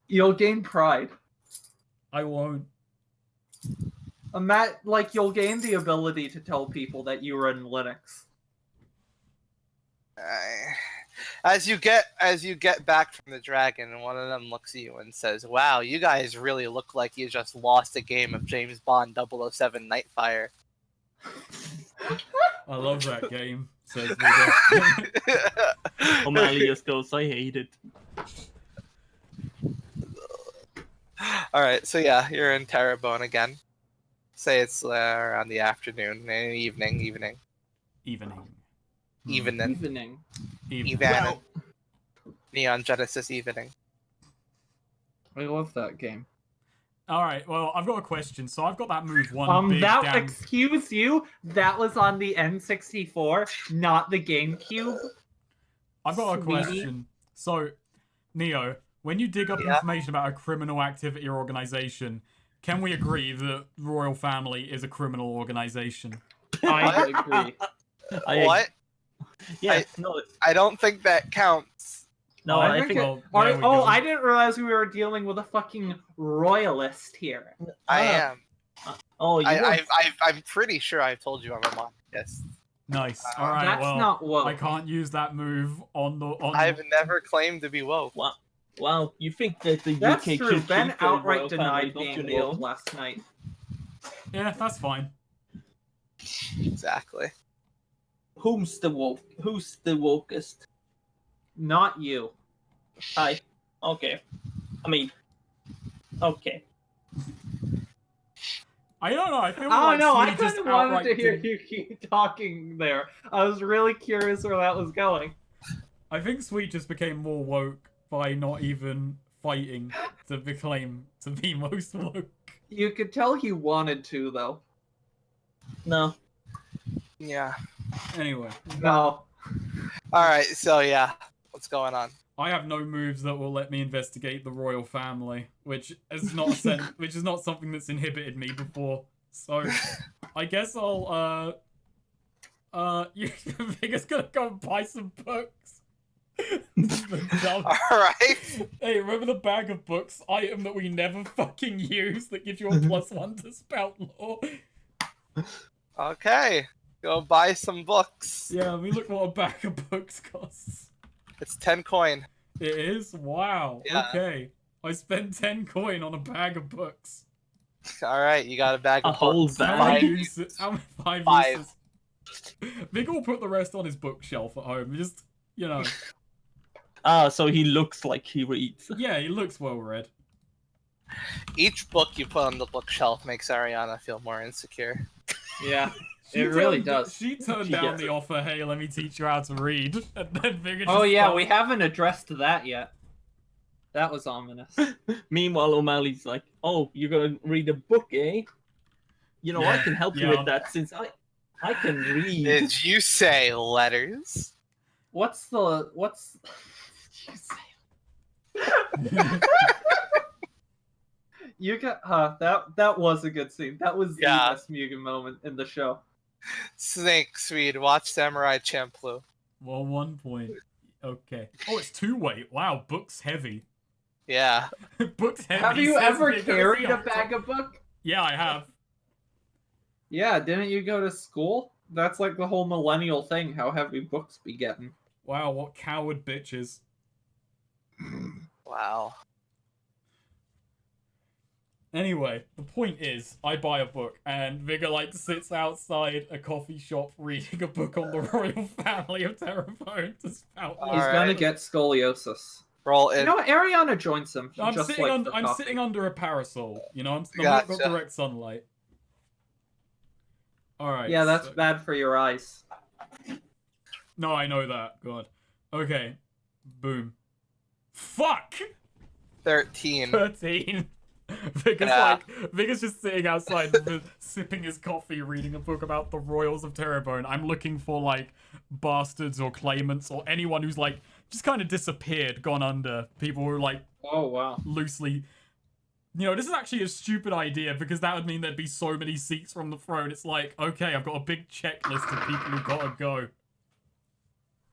Speaker 3: You'll gain pride.
Speaker 1: I won't.
Speaker 3: Like you'll gain the ability to tell people that you run Linux.
Speaker 2: As you get back from the dragon, and one of them looks at you and says, "Wow, you guys really look like you just lost a game of James Bond 007 Nightfire."
Speaker 1: I love that game, says Nigga.
Speaker 4: O'Malley just goes, I hate it.
Speaker 2: All right, so yeah, you're in Terrebone again. Say it's around the afternoon, evening.
Speaker 1: Evening.
Speaker 2: Evening.
Speaker 3: Evening.
Speaker 2: Evening. Neon Genesis evening.
Speaker 3: I love that game.
Speaker 1: Alright, well, I've got a question. So I've got that move one big
Speaker 3: That
Speaker 1: damn...
Speaker 3: excuse you, that was on the N64, not the GameCube.
Speaker 1: I've got a
Speaker 3: Sweetie.
Speaker 1: question. So, Neo, when you dig up
Speaker 2: Yeah?
Speaker 1: information about a criminal activity or organization, can we agree that Royal Family is a criminal organization?
Speaker 3: I agree.
Speaker 2: What?
Speaker 4: Yeah, no,
Speaker 2: I don't think that counts.
Speaker 4: no,
Speaker 3: I
Speaker 4: I
Speaker 3: think
Speaker 4: think.
Speaker 1: Well,
Speaker 3: All
Speaker 1: there
Speaker 3: right,
Speaker 1: we go.
Speaker 3: I didn't realize we were dealing with a fucking royalist here.
Speaker 2: I am.
Speaker 4: Oh, you know,
Speaker 2: I'm pretty sure I've told you I'm a monarchist.
Speaker 1: Nice. Alright,
Speaker 3: That's
Speaker 1: well,
Speaker 3: not woke.
Speaker 1: I can't use that move on the...
Speaker 2: I've never claimed to be woke.
Speaker 4: wow, you think that the
Speaker 3: That's
Speaker 4: UK
Speaker 3: true.
Speaker 4: should
Speaker 3: Ben
Speaker 4: keep the royal
Speaker 3: outright
Speaker 4: family,
Speaker 3: denied
Speaker 4: don't you,
Speaker 3: being woke
Speaker 4: Neil?
Speaker 3: last night.
Speaker 1: Yeah, that's fine.
Speaker 2: Exactly.
Speaker 4: Who's the wokest?
Speaker 3: Not you.
Speaker 4: Hi. Okay. I mean, okay.
Speaker 1: I don't know, I feel
Speaker 3: Oh
Speaker 1: like
Speaker 3: no, I
Speaker 1: Slee
Speaker 3: kind
Speaker 1: just
Speaker 3: of wanted to
Speaker 1: outright
Speaker 3: hear
Speaker 1: didn't-
Speaker 3: you keep talking there. I was really curious where that was going.
Speaker 1: I think Sweet just became more woke by not even fighting to claim to be most woke.
Speaker 3: You could tell he wanted to, though.
Speaker 4: No.
Speaker 2: Yeah.
Speaker 1: Anyway,
Speaker 3: No.
Speaker 2: Alright, so yeah. What's going on?
Speaker 1: I have no moves that will let me investigate the royal family, which is not which is not something that's inhibited me before. So, I guess I'll you think it's gonna go and buy some books?
Speaker 2: Alright.
Speaker 1: Hey, remember the bag of books item that we never fucking use that gives you a +1 to spout lore?
Speaker 2: Okay. Go buy some books.
Speaker 1: Yeah, I mean, look what a bag of books costs.
Speaker 2: It's 10 coin.
Speaker 1: It is? Wow.
Speaker 2: Yeah.
Speaker 1: Okay. I spent 10 coin on a bag of books.
Speaker 2: Alright, you got a bag
Speaker 4: A
Speaker 2: of
Speaker 4: whole
Speaker 2: books.
Speaker 4: bag?
Speaker 1: How many
Speaker 2: Five.
Speaker 1: uses? How many? Five
Speaker 2: Five.
Speaker 1: uses. Vic will put the rest on his bookshelf at home. Just, you know.
Speaker 4: Ah, so he looks like he reads.
Speaker 1: Yeah, he looks well read.
Speaker 2: Each book you put on the bookshelf makes Ariana feel more insecure.
Speaker 3: Yeah.
Speaker 1: She
Speaker 3: It really
Speaker 1: turned-
Speaker 3: does.
Speaker 1: She turned
Speaker 4: She
Speaker 1: down
Speaker 4: gets
Speaker 1: the
Speaker 4: it.
Speaker 1: offer, hey, let me teach you how to read. And then Vic just
Speaker 3: Oh yeah,
Speaker 1: starts-
Speaker 3: we haven't addressed that yet. That was ominous.
Speaker 4: Meanwhile, O'Malley's like, "Oh, you're gonna read a book, eh? You know, I can help you
Speaker 1: Yeah.
Speaker 4: with that since I can read."
Speaker 2: Did you say letters?
Speaker 3: What's you got that was a good scene. That was the
Speaker 2: Yeah.
Speaker 3: best Mugen moment in the show.
Speaker 2: Snakes read. Watch Samurai Champloo.
Speaker 1: Well, 1 point. Okay. Oh, it's 2 weight. Wow, book's heavy.
Speaker 2: Yeah.
Speaker 1: Book's heavy.
Speaker 3: Have you
Speaker 1: says
Speaker 3: ever
Speaker 1: Vic
Speaker 3: carried a
Speaker 1: Orsino.
Speaker 3: bag of book?
Speaker 1: Yeah, I have.
Speaker 3: Yeah, didn't you go to school? That's like the whole millennial thing, how heavy books be getting.
Speaker 1: Wow, what coward bitches.
Speaker 2: Wow.
Speaker 1: Anyway, the point is, I buy a book, and Vigor like sits outside a coffee shop reading a book on the royal family of Terraphone to spout.
Speaker 2: All
Speaker 3: He's
Speaker 2: right.
Speaker 3: gonna get scoliosis.
Speaker 2: Roll
Speaker 3: You
Speaker 2: in.
Speaker 3: know what? Ariana joins him.
Speaker 1: I'm
Speaker 3: just
Speaker 1: sitting
Speaker 3: like
Speaker 1: under.
Speaker 3: for
Speaker 1: I'm
Speaker 3: coffee.
Speaker 1: sitting under a parasol. You know, I'm not got
Speaker 2: Gotcha.
Speaker 1: direct sunlight. All right.
Speaker 3: Yeah, that's
Speaker 1: so-
Speaker 3: bad for your eyes.
Speaker 1: No, I know that. God. Okay. Boom. Fuck.
Speaker 2: 13.
Speaker 1: 13. Vigor's
Speaker 2: Yeah.
Speaker 1: Vigor's just sitting outside sipping his coffee, reading a book about the royals of Terrebone. I'm looking for like bastards or claimants or anyone who's like just kind of disappeared, gone under. People who are like
Speaker 3: Oh wow.
Speaker 1: loosely. You know, this is actually a stupid idea because that would mean there'd be so many seats from the throne. It's like, okay, I've got a big checklist of people who gotta go.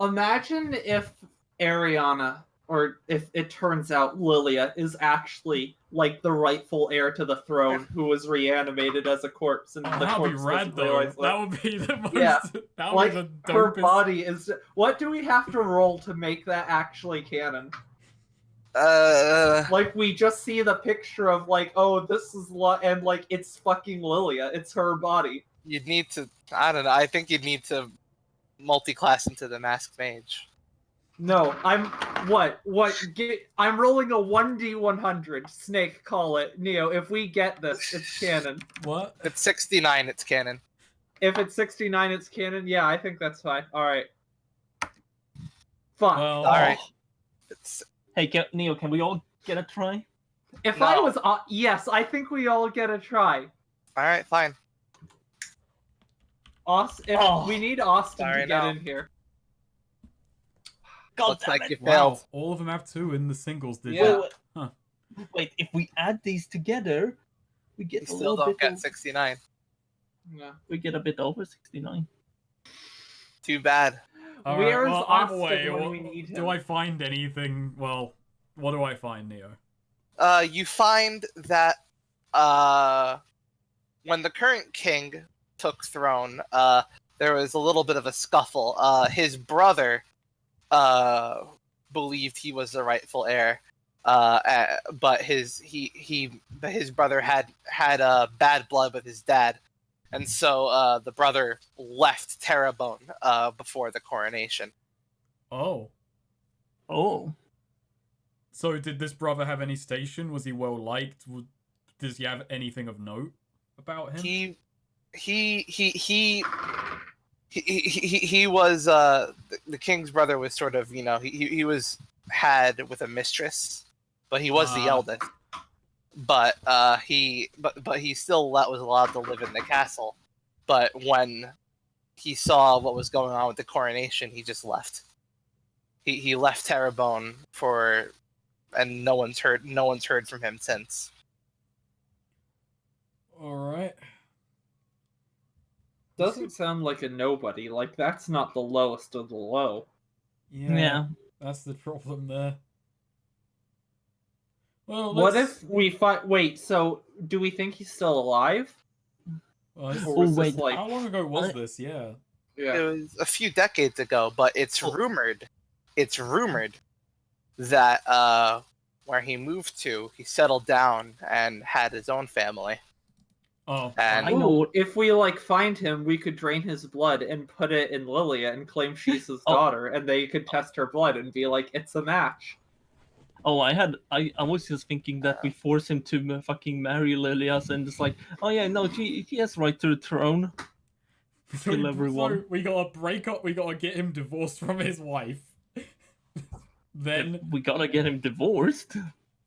Speaker 3: Imagine if Ariana, or if it turns out Lilia, is actually like the rightful heir to the throne who was reanimated as a corpse and
Speaker 1: Oh,
Speaker 3: the
Speaker 1: that'd be
Speaker 3: corpse
Speaker 1: rad
Speaker 3: doesn't
Speaker 1: though.
Speaker 3: realize
Speaker 1: That would be the most.
Speaker 3: Yeah,
Speaker 1: That would
Speaker 3: like
Speaker 1: be the
Speaker 3: her
Speaker 1: dopest.
Speaker 3: body is. What do we have to roll to make that actually canon? Like we just see the picture of like, oh, this is and like it's fucking Lilia. It's her body.
Speaker 2: You'd need to. I don't know. I think you'd need to multi-class into the masked mage.
Speaker 3: No, I'm I'm rolling a 1d100. Snake, call it. Neo, if we get this, it's canon.
Speaker 1: What?
Speaker 2: If it's 69, it's canon.
Speaker 3: If it's 69, it's canon. Yeah, I think that's fine. All right. Fuck.
Speaker 1: Well,
Speaker 2: All right. It's,
Speaker 4: Hey, Neo, can we all get a try?
Speaker 3: If
Speaker 2: no.
Speaker 3: I was, yes, I think we all get a try.
Speaker 2: all right, fine.
Speaker 3: We need Austin
Speaker 2: Sorry,
Speaker 3: to get
Speaker 2: no.
Speaker 3: in here.
Speaker 4: God
Speaker 2: Looks
Speaker 4: damn
Speaker 2: like
Speaker 4: it.
Speaker 2: you
Speaker 1: wow.
Speaker 2: failed.
Speaker 1: All of them have 2 in the singles digit.
Speaker 3: Yeah.
Speaker 4: Wait,
Speaker 1: Huh.
Speaker 4: wait, if we add these together, we
Speaker 2: You
Speaker 4: get a
Speaker 2: still
Speaker 4: little
Speaker 2: don't
Speaker 4: bit.
Speaker 2: get 69.
Speaker 3: Yeah.
Speaker 4: We get a bit over 69.
Speaker 2: Too bad.
Speaker 1: All
Speaker 3: Where
Speaker 1: right,
Speaker 3: is
Speaker 1: well, either
Speaker 3: Austin
Speaker 1: way,
Speaker 3: when
Speaker 1: what-
Speaker 3: we need him?
Speaker 1: do I find anything? Well, what do I find, Neo?
Speaker 2: You find that when the current king took throne, there was a little bit of a scuffle. His brother believed he was the rightful heir, but his brother had bad blood with his dad, and so the brother left Terrebone before the coronation.
Speaker 1: Oh,
Speaker 4: Oh.
Speaker 1: so did this brother have any station? Was he well liked? Does he have anything of note about him?
Speaker 2: He he was the king's brother was sort of he was had with a mistress, but he was the eldest. But he still was allowed to live in the castle. But when he saw what was going on with the coronation, he just left. He left Terrebonne and no one's heard from him since.
Speaker 1: All right.
Speaker 3: Doesn't sound like a nobody. Like, that's not the lowest of the low.
Speaker 4: Yeah.
Speaker 1: That's the problem there. Well,
Speaker 3: What if we find... Wait, so do we think he's still alive?
Speaker 1: Well, this-
Speaker 3: Or was
Speaker 4: wait,
Speaker 3: this like...
Speaker 1: how long ago was this? Yeah.
Speaker 3: Yeah.
Speaker 2: It was a few decades ago, but it's rumored that where he moved to, he settled down and had his own family.
Speaker 1: Oh,
Speaker 2: And
Speaker 4: I know.
Speaker 3: Ooh, if we like find him, we could drain his blood and put it in Lilia and claim she's his
Speaker 4: Oh.
Speaker 3: daughter, and they could test her blood and be like, it's a match.
Speaker 4: Oh, I was just thinking that we force him to fucking marry Lilias, and it's like, oh yeah, no, she has right to the throne. Kill everyone.
Speaker 1: So we gotta break up. We gotta get him divorced from his wife. Then
Speaker 4: We gotta get him divorced.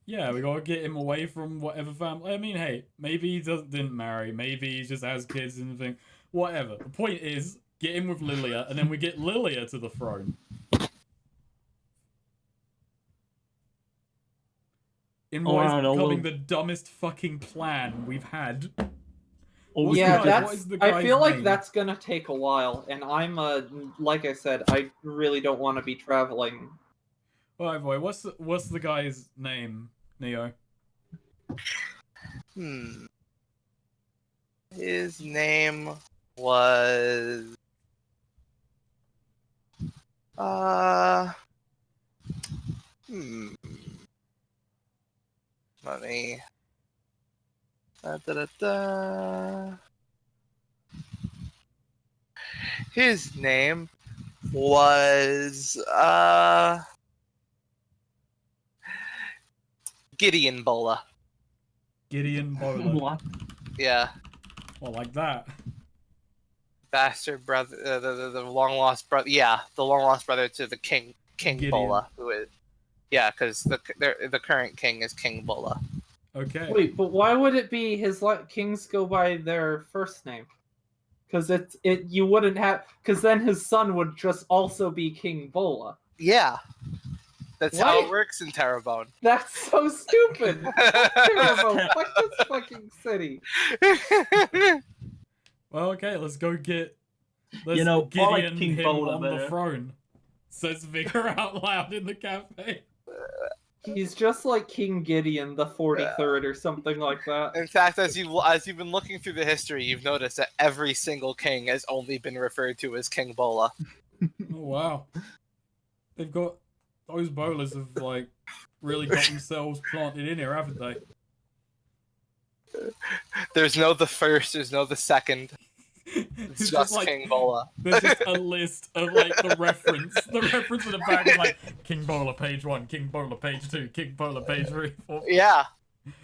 Speaker 1: yeah, we gotta get him away from whatever family. I mean, hey, maybe he didn't marry. Maybe he just has kids and thing. Whatever. The point is, get him with Lilia, and then we get Lilia to the throne. In what is
Speaker 4: I don't know,
Speaker 1: becoming
Speaker 4: well-
Speaker 1: the dumbest fucking plan we've had.
Speaker 4: Or
Speaker 1: What's
Speaker 4: we
Speaker 3: Yeah,
Speaker 1: the
Speaker 4: could
Speaker 1: guy-
Speaker 4: just-
Speaker 1: what is the
Speaker 3: I
Speaker 1: guy's
Speaker 3: feel like
Speaker 1: name?
Speaker 3: that's gonna take a while, and I'm like I said, I really don't want to be traveling.
Speaker 1: Alright, boy. What's the guy's name, Neo?
Speaker 2: his name was let me his name was Gideon Bola.
Speaker 1: Gideon Bowler.
Speaker 4: What?
Speaker 2: Yeah,
Speaker 1: Well, like that.
Speaker 2: bastard brother, the long lost brother. Yeah, the long lost brother to the King
Speaker 1: Gideon.
Speaker 2: Bola, who is because the current king is King Bola.
Speaker 1: Okay.
Speaker 3: Wait, but why would it be his kings go by their first name? Because you wouldn't have, because then his son would just also be King Bola.
Speaker 2: Yeah, that's how it
Speaker 3: What?
Speaker 2: works in Terrebonne.
Speaker 3: That's so stupid. Terrible. Fuck this fucking city.
Speaker 1: Well, okay. Let's go get.
Speaker 4: You know, I like
Speaker 1: Gideon
Speaker 4: King
Speaker 1: him
Speaker 4: Bowler
Speaker 1: on the
Speaker 4: better.
Speaker 1: throne. Says Vigor out loud in the cafe.
Speaker 3: He's just like King Gideon the 43rd or something like that.
Speaker 2: In fact, as you've been looking through the history, you've noticed that every single king has only been referred to as King Bola.
Speaker 1: Oh wow. They've got those bowlers have like really got themselves planted in here, haven't they?
Speaker 2: There's no the first, there's no the second.
Speaker 1: It's
Speaker 2: It's
Speaker 1: just
Speaker 2: just
Speaker 1: like
Speaker 2: King Bola.
Speaker 1: there's just a list of like the reference in the back is like King Bowler page 1, King Bowler page 2, King Bowler page 3, 4.
Speaker 2: Yeah.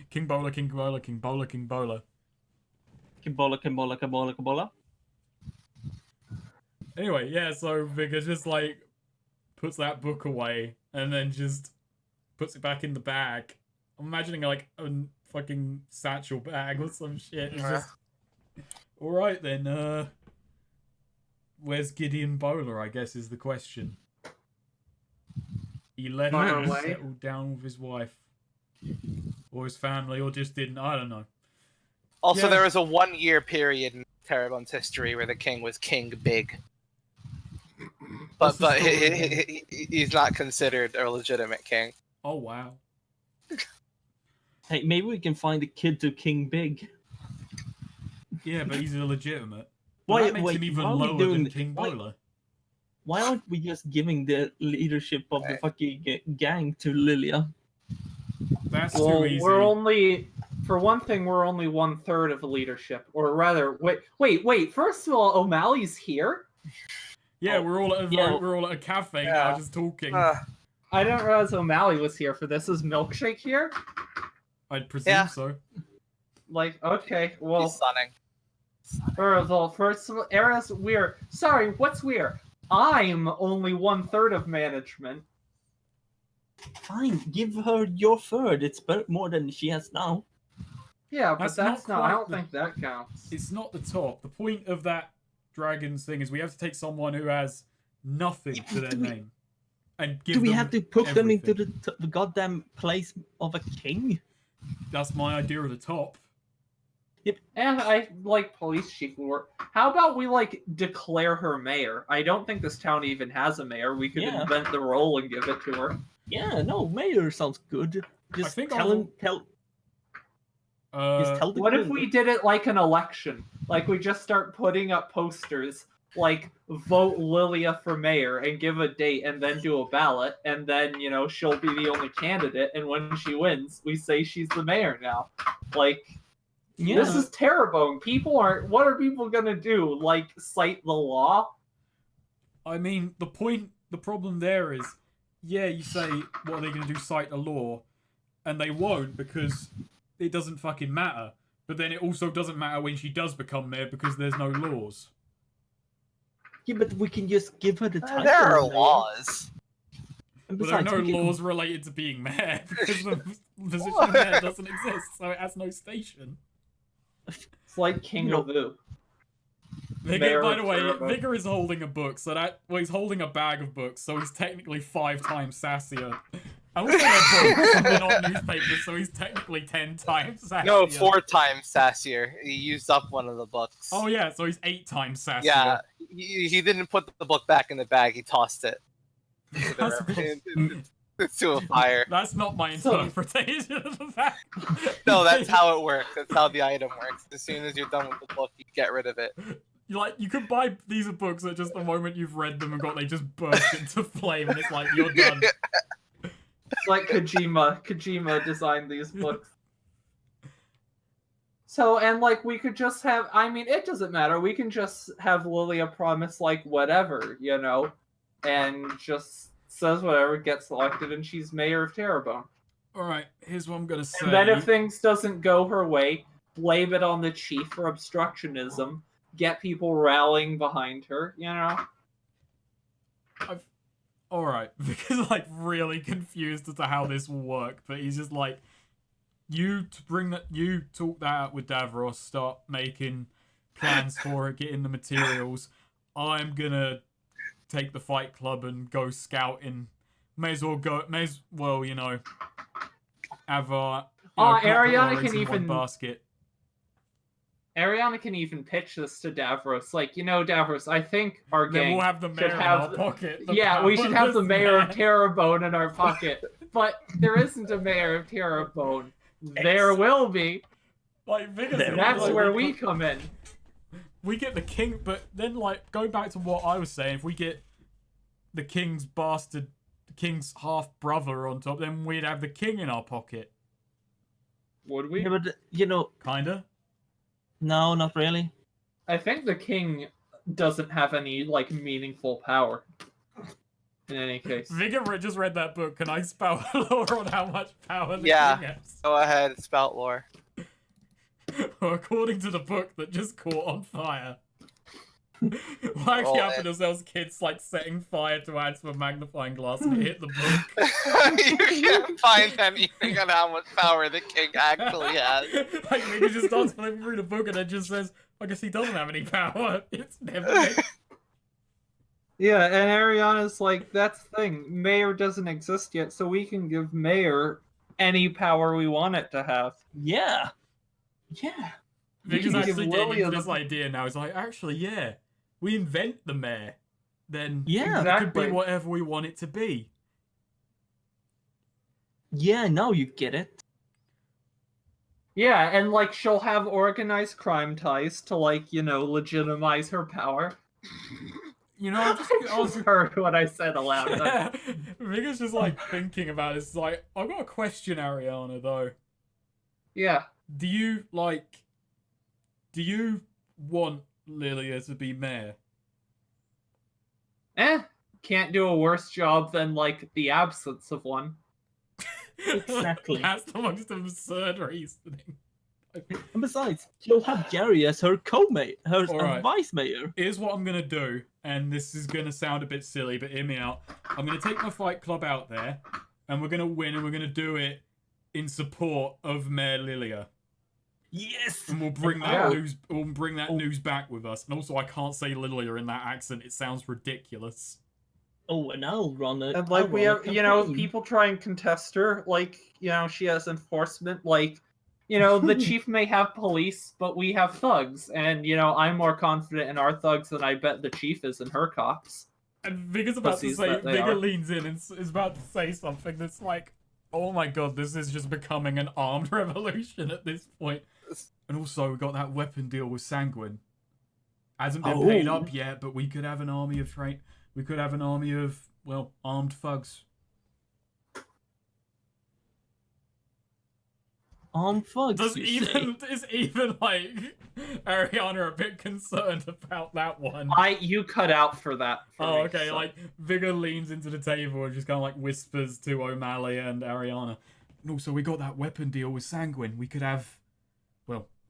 Speaker 1: King Bowler, King Bowler, King Bowler, King Bowler.
Speaker 4: Kimbola, Kimbola, Kimbola, Kimbola.
Speaker 1: Anyway, yeah, so Vigor just like puts that book away and then just puts it back in the bag. I'm imagining like a fucking satchel bag or some shit. It's just alright then, where's Gideon Bowler, I guess is the question. He let
Speaker 3: Far
Speaker 1: him
Speaker 3: away.
Speaker 1: settle down with his wife. Or his family, or just didn't, I don't know.
Speaker 2: Also,
Speaker 1: Yeah.
Speaker 2: there was a 1-year period in Terrebonne's history where the king was King Big.
Speaker 1: What's
Speaker 2: But
Speaker 1: the story
Speaker 2: he's not considered a legitimate king.
Speaker 1: Oh wow.
Speaker 4: Hey, maybe we can find a kid to King Big.
Speaker 1: Yeah, but he's illegitimate.
Speaker 4: Why-
Speaker 1: That makes
Speaker 4: wait,
Speaker 1: him even
Speaker 4: why are we
Speaker 1: lower
Speaker 4: doing
Speaker 1: than
Speaker 4: th-
Speaker 1: King
Speaker 4: why-
Speaker 1: Bowler.
Speaker 4: Why aren't we just giving the leadership of the fucking gang to Lilia?
Speaker 1: That's
Speaker 3: Well,
Speaker 1: too easy.
Speaker 3: we're only, for one thing, we're only 1/3 of leadership. Or rather, wait. First of all, O'Malley's here?
Speaker 1: Yeah, we're all at a
Speaker 4: Yeah.
Speaker 1: we're all at a cafe
Speaker 2: Yeah.
Speaker 1: now, just talking.
Speaker 3: I didn't realize O'Malley was here for this. Is Milkshake here?
Speaker 1: I'd presume
Speaker 2: Yeah.
Speaker 1: so.
Speaker 3: Like, okay, well,
Speaker 2: He's stunning.
Speaker 3: First of all, Era's weird. Sorry, what's weird? I'm only 1/3 of management.
Speaker 4: Fine, give her your third. It's more than she has now.
Speaker 3: Yeah, but
Speaker 1: That's
Speaker 3: that's
Speaker 1: not
Speaker 3: not. I
Speaker 1: quite
Speaker 3: don't
Speaker 1: the-
Speaker 3: think that counts.
Speaker 1: It's not the top. The point of that dragons thing is we have to take someone who has nothing to their
Speaker 4: Do we-
Speaker 1: name and give
Speaker 4: Do we
Speaker 1: them
Speaker 4: have to put them into
Speaker 1: everything.
Speaker 4: the goddamn place of a king?
Speaker 1: That's my idea of the top.
Speaker 3: And I like police chief would work. How about we like declare her mayor? I don't think this town even has a mayor. We could
Speaker 4: Yeah.
Speaker 3: invent the role and give it to her.
Speaker 4: Yeah, no, mayor sounds good. Just
Speaker 1: think
Speaker 4: tell
Speaker 1: I'll-
Speaker 4: him, just
Speaker 1: Uh,
Speaker 4: tell the
Speaker 3: What if
Speaker 4: king.
Speaker 3: we did it like an election? Like we just start putting up posters like vote Lilia for mayor and give a date and then do a ballot and then, you know, she'll be the only candidate and when she wins, we say she's the mayor now. Like
Speaker 4: Yeah.
Speaker 3: this is Terrebonne. People aren't what are people gonna do? Like cite the law?
Speaker 1: I mean, the problem there is, yeah, you say, what are they going to do, cite a law? And they won't because it doesn't fucking matter. But then it also doesn't matter when she does become mayor because there's no laws.
Speaker 4: Yeah, but we can just give her the title.
Speaker 2: There are
Speaker 4: of mayor.
Speaker 2: laws.
Speaker 4: And
Speaker 1: But there are
Speaker 4: besides,
Speaker 1: no
Speaker 4: we can-
Speaker 1: laws related to being mayor because the position of mayor doesn't exist, so it has no station.
Speaker 3: It's like King
Speaker 4: No.
Speaker 3: of Vu.
Speaker 1: Vigor,
Speaker 3: Mayor
Speaker 1: by
Speaker 3: of
Speaker 1: the way,
Speaker 3: Terrebonne.
Speaker 1: Vigor is holding a book, so he's holding a bag of books, so he's technically 5 times sassier. And also they're books, and they're not newspapers, so he's technically 10 times sassier.
Speaker 2: No, 4 times sassier. He used up one of the books.
Speaker 1: Oh yeah, so he's 8 times sassier.
Speaker 2: Yeah, he didn't put the book back in the bag. He tossed it
Speaker 1: That's,
Speaker 2: to a fire.
Speaker 1: that's not my
Speaker 3: So-
Speaker 1: interpretation of the fact.
Speaker 2: No, that's how it works. That's how the item works. As soon as you're done with the book, you get rid of it.
Speaker 1: You could buy these books at just the moment you've read them and they just burst into flame, and it's like, you're done.
Speaker 3: It's like Kojima. Kojima designed these books. So, and like, we could just have, I mean, it doesn't matter. We can just have Lilia promise, like, whatever, you know? And just says whatever, gets elected, and she's mayor of Terrebonne.
Speaker 1: Alright, here's what I'm gonna say.
Speaker 3: And then if things doesn't go her way, blame it on the chief for obstructionism. Get people rallying behind her, you know?
Speaker 1: Alright, because like really confused as to how this will work, but he's just like, you talk that out with Davros, start making plans for it, getting the materials. I'm gonna take the Fight Club and go scouting. May as well, you know, have
Speaker 3: Ariana can
Speaker 1: in one
Speaker 3: even-
Speaker 1: basket.
Speaker 3: Ariana can even pitch this to Davros. Like, you know, Davros, I think our
Speaker 1: Then
Speaker 3: gang
Speaker 1: we'll have the mayor in
Speaker 3: have
Speaker 1: our pocket.
Speaker 3: yeah, we should have the
Speaker 1: powerless
Speaker 3: mayor of
Speaker 1: man.
Speaker 3: Terrebonne in our pocket. But there isn't a mayor of Terrebonne. There will be.
Speaker 1: Like, Vigor's
Speaker 4: There
Speaker 3: That's
Speaker 1: like,
Speaker 3: where we come in.
Speaker 1: we get the king, but then like going back to what I was saying, if we get the king's half brother on top, then we'd have the king in our pocket,
Speaker 3: Would we?
Speaker 4: Yeah, but you know,
Speaker 1: kinda.
Speaker 4: no, not really.
Speaker 3: I think the king doesn't have any like meaningful power. In any case.
Speaker 1: Vigor just read that book. Can I spout lore on how much power the
Speaker 2: Yeah.
Speaker 1: king has?
Speaker 2: Go ahead, spout lore.
Speaker 1: Well, according to the book that just caught on fire. Why
Speaker 2: Roll
Speaker 1: happened
Speaker 2: it.
Speaker 1: as those kids like setting fire to ants with a magnifying glass and it hit the book.
Speaker 2: You can't find anything on how much power the king actually has.
Speaker 1: Like Vigor just starts flipping through the book and then just says, I guess he doesn't have any power. It's never
Speaker 3: Yeah, and Ariana's like, that's the thing. Mayor doesn't exist yet, so we can give Mayor any power we want it to have.
Speaker 4: Yeah, yeah.
Speaker 1: Vigor's
Speaker 3: can give
Speaker 1: actually getting
Speaker 3: Lilia
Speaker 1: into this
Speaker 3: the-
Speaker 1: idea now. He's like, actually, yeah, we invent the mayor. Then
Speaker 4: Yeah,
Speaker 1: it could be
Speaker 3: Exactly.
Speaker 1: whatever we want it to be.
Speaker 4: Yeah, now you get it.
Speaker 3: Yeah, and like she'll have organized crime ties to like, you know, legitimize her power.
Speaker 1: You know, I'm just, I was,
Speaker 3: Heard what I said aloud.
Speaker 1: Vigor's just like thinking about it. It's like, I've got a question, Ariana, though.
Speaker 3: Yeah.
Speaker 1: Do you want Lilia to be mayor?
Speaker 3: Can't do a worse job than like the absence of one.
Speaker 4: Exactly.
Speaker 1: That's the most absurd reasoning.
Speaker 4: And besides, she'll have Jerry as her co-mate, her
Speaker 1: Alright.
Speaker 4: vice mayor.
Speaker 1: Here's what I'm gonna do, and this is gonna sound a bit silly, but hear me out. I'm gonna take my fight club out there, and we're gonna win, and we're gonna do it in support of Mayor Lilia.
Speaker 4: Yes.
Speaker 1: And we'll bring that
Speaker 3: Yeah.
Speaker 1: news. We'll bring that news back with us. And also, I can't say Lilia in that accent. It sounds ridiculous.
Speaker 4: Oh, and I'll run it.
Speaker 3: And like we have, if people try and contest her, like she has enforcement. Like, the chief may have police, but we have thugs, and I'm more confident in our thugs than I bet the chief is in her cops.
Speaker 1: And Vigor's about to
Speaker 3: Pussies
Speaker 1: say.
Speaker 3: that they
Speaker 1: Vigor
Speaker 3: are.
Speaker 1: leans in and is about to say something that's like, "Oh my god, this is just becoming an armed revolution at this point." And also, we got that weapon deal with Sanguine. Hasn't been paid up yet, but we could have an army of We could have an army of armed thugs.
Speaker 4: Armed thugs.
Speaker 1: Is even like Ariana a bit concerned about that one?
Speaker 3: You cut out for that. For me,
Speaker 1: Okay.
Speaker 3: so.
Speaker 1: Like Vigor leans into the table and just kind of like whispers to O'Malley and Ariana. And also, we got that weapon deal with Sanguine. We could have,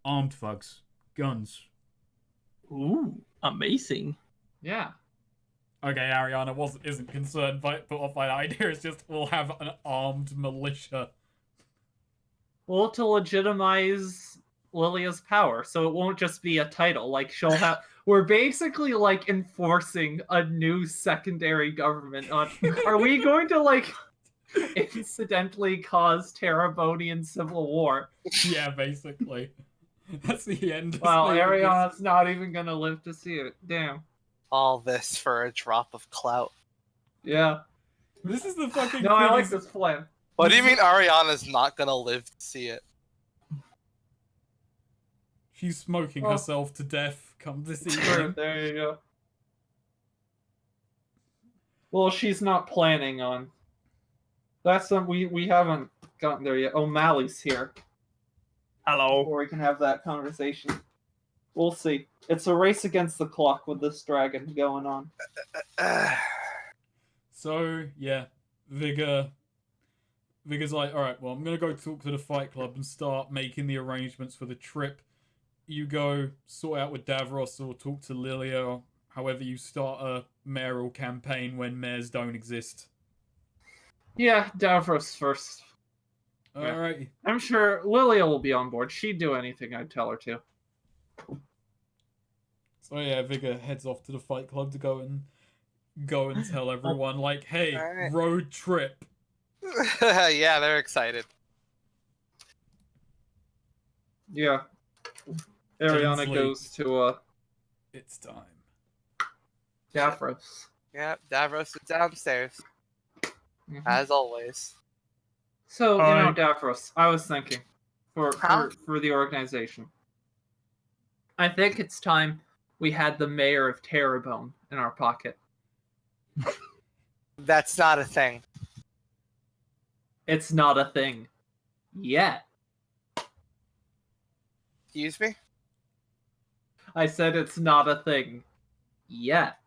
Speaker 1: armed thugs, guns.
Speaker 4: Ooh, amazing.
Speaker 3: Yeah.
Speaker 1: Okay, Ariana isn't concerned put off by the idea. It's just we'll have an armed militia.
Speaker 3: Well, to legitimize Lilia's power, so it won't just be a title. Like she'll have. We're basically like enforcing a new secondary government. Are we going to incidentally cause Terabonian civil war?
Speaker 1: Yeah, basically. That's the end.
Speaker 3: Well, Ariana's not even gonna live to see it. Damn.
Speaker 2: All this for a drop of clout.
Speaker 3: Yeah.
Speaker 1: This is the fucking
Speaker 3: No,
Speaker 1: thing.
Speaker 3: I like this plan.
Speaker 2: What do you mean Ariana's not gonna live to see it?
Speaker 1: She's smoking
Speaker 3: Oh.
Speaker 1: herself to death come this
Speaker 3: Sure,
Speaker 1: evening.
Speaker 3: there you go. Well, she's not planning on. That's something we haven't gotten there yet. O'Malley's here.
Speaker 4: Hello.
Speaker 3: Before we can have that conversation. We'll see. It's a race against the clock with this dragon going on.
Speaker 1: So, yeah, Vigor's like, alright, well, I'm going to go talk to the Fight Club and start making the arrangements for the trip. You go sort out with Davros or talk to Lilia, or however you start a mayoral campaign when mayors don't exist.
Speaker 3: Yeah, Davros first. Yeah.
Speaker 1: Alright.
Speaker 3: I'm sure Lilia will be on board. She'd do anything I'd tell her to.
Speaker 1: So yeah, Vigor heads off to the Fight Club to go and tell everyone, like, hey,
Speaker 2: Alright.
Speaker 1: road trip.
Speaker 2: Yeah, they're excited.
Speaker 3: Yeah. Ariana
Speaker 1: Tinsley.
Speaker 3: goes to
Speaker 1: It's time.
Speaker 3: Davros.
Speaker 2: Yeah, Davros is downstairs,
Speaker 3: Mhm.
Speaker 2: as always.
Speaker 3: So,
Speaker 4: Hi.
Speaker 3: Davros, I was thinking for the organization. I think it's time we had the mayor of Terrebonne in our pocket.
Speaker 2: That's not a thing.
Speaker 3: It's not a thing yet.
Speaker 2: Excuse me?
Speaker 3: I said it's not a thing yet.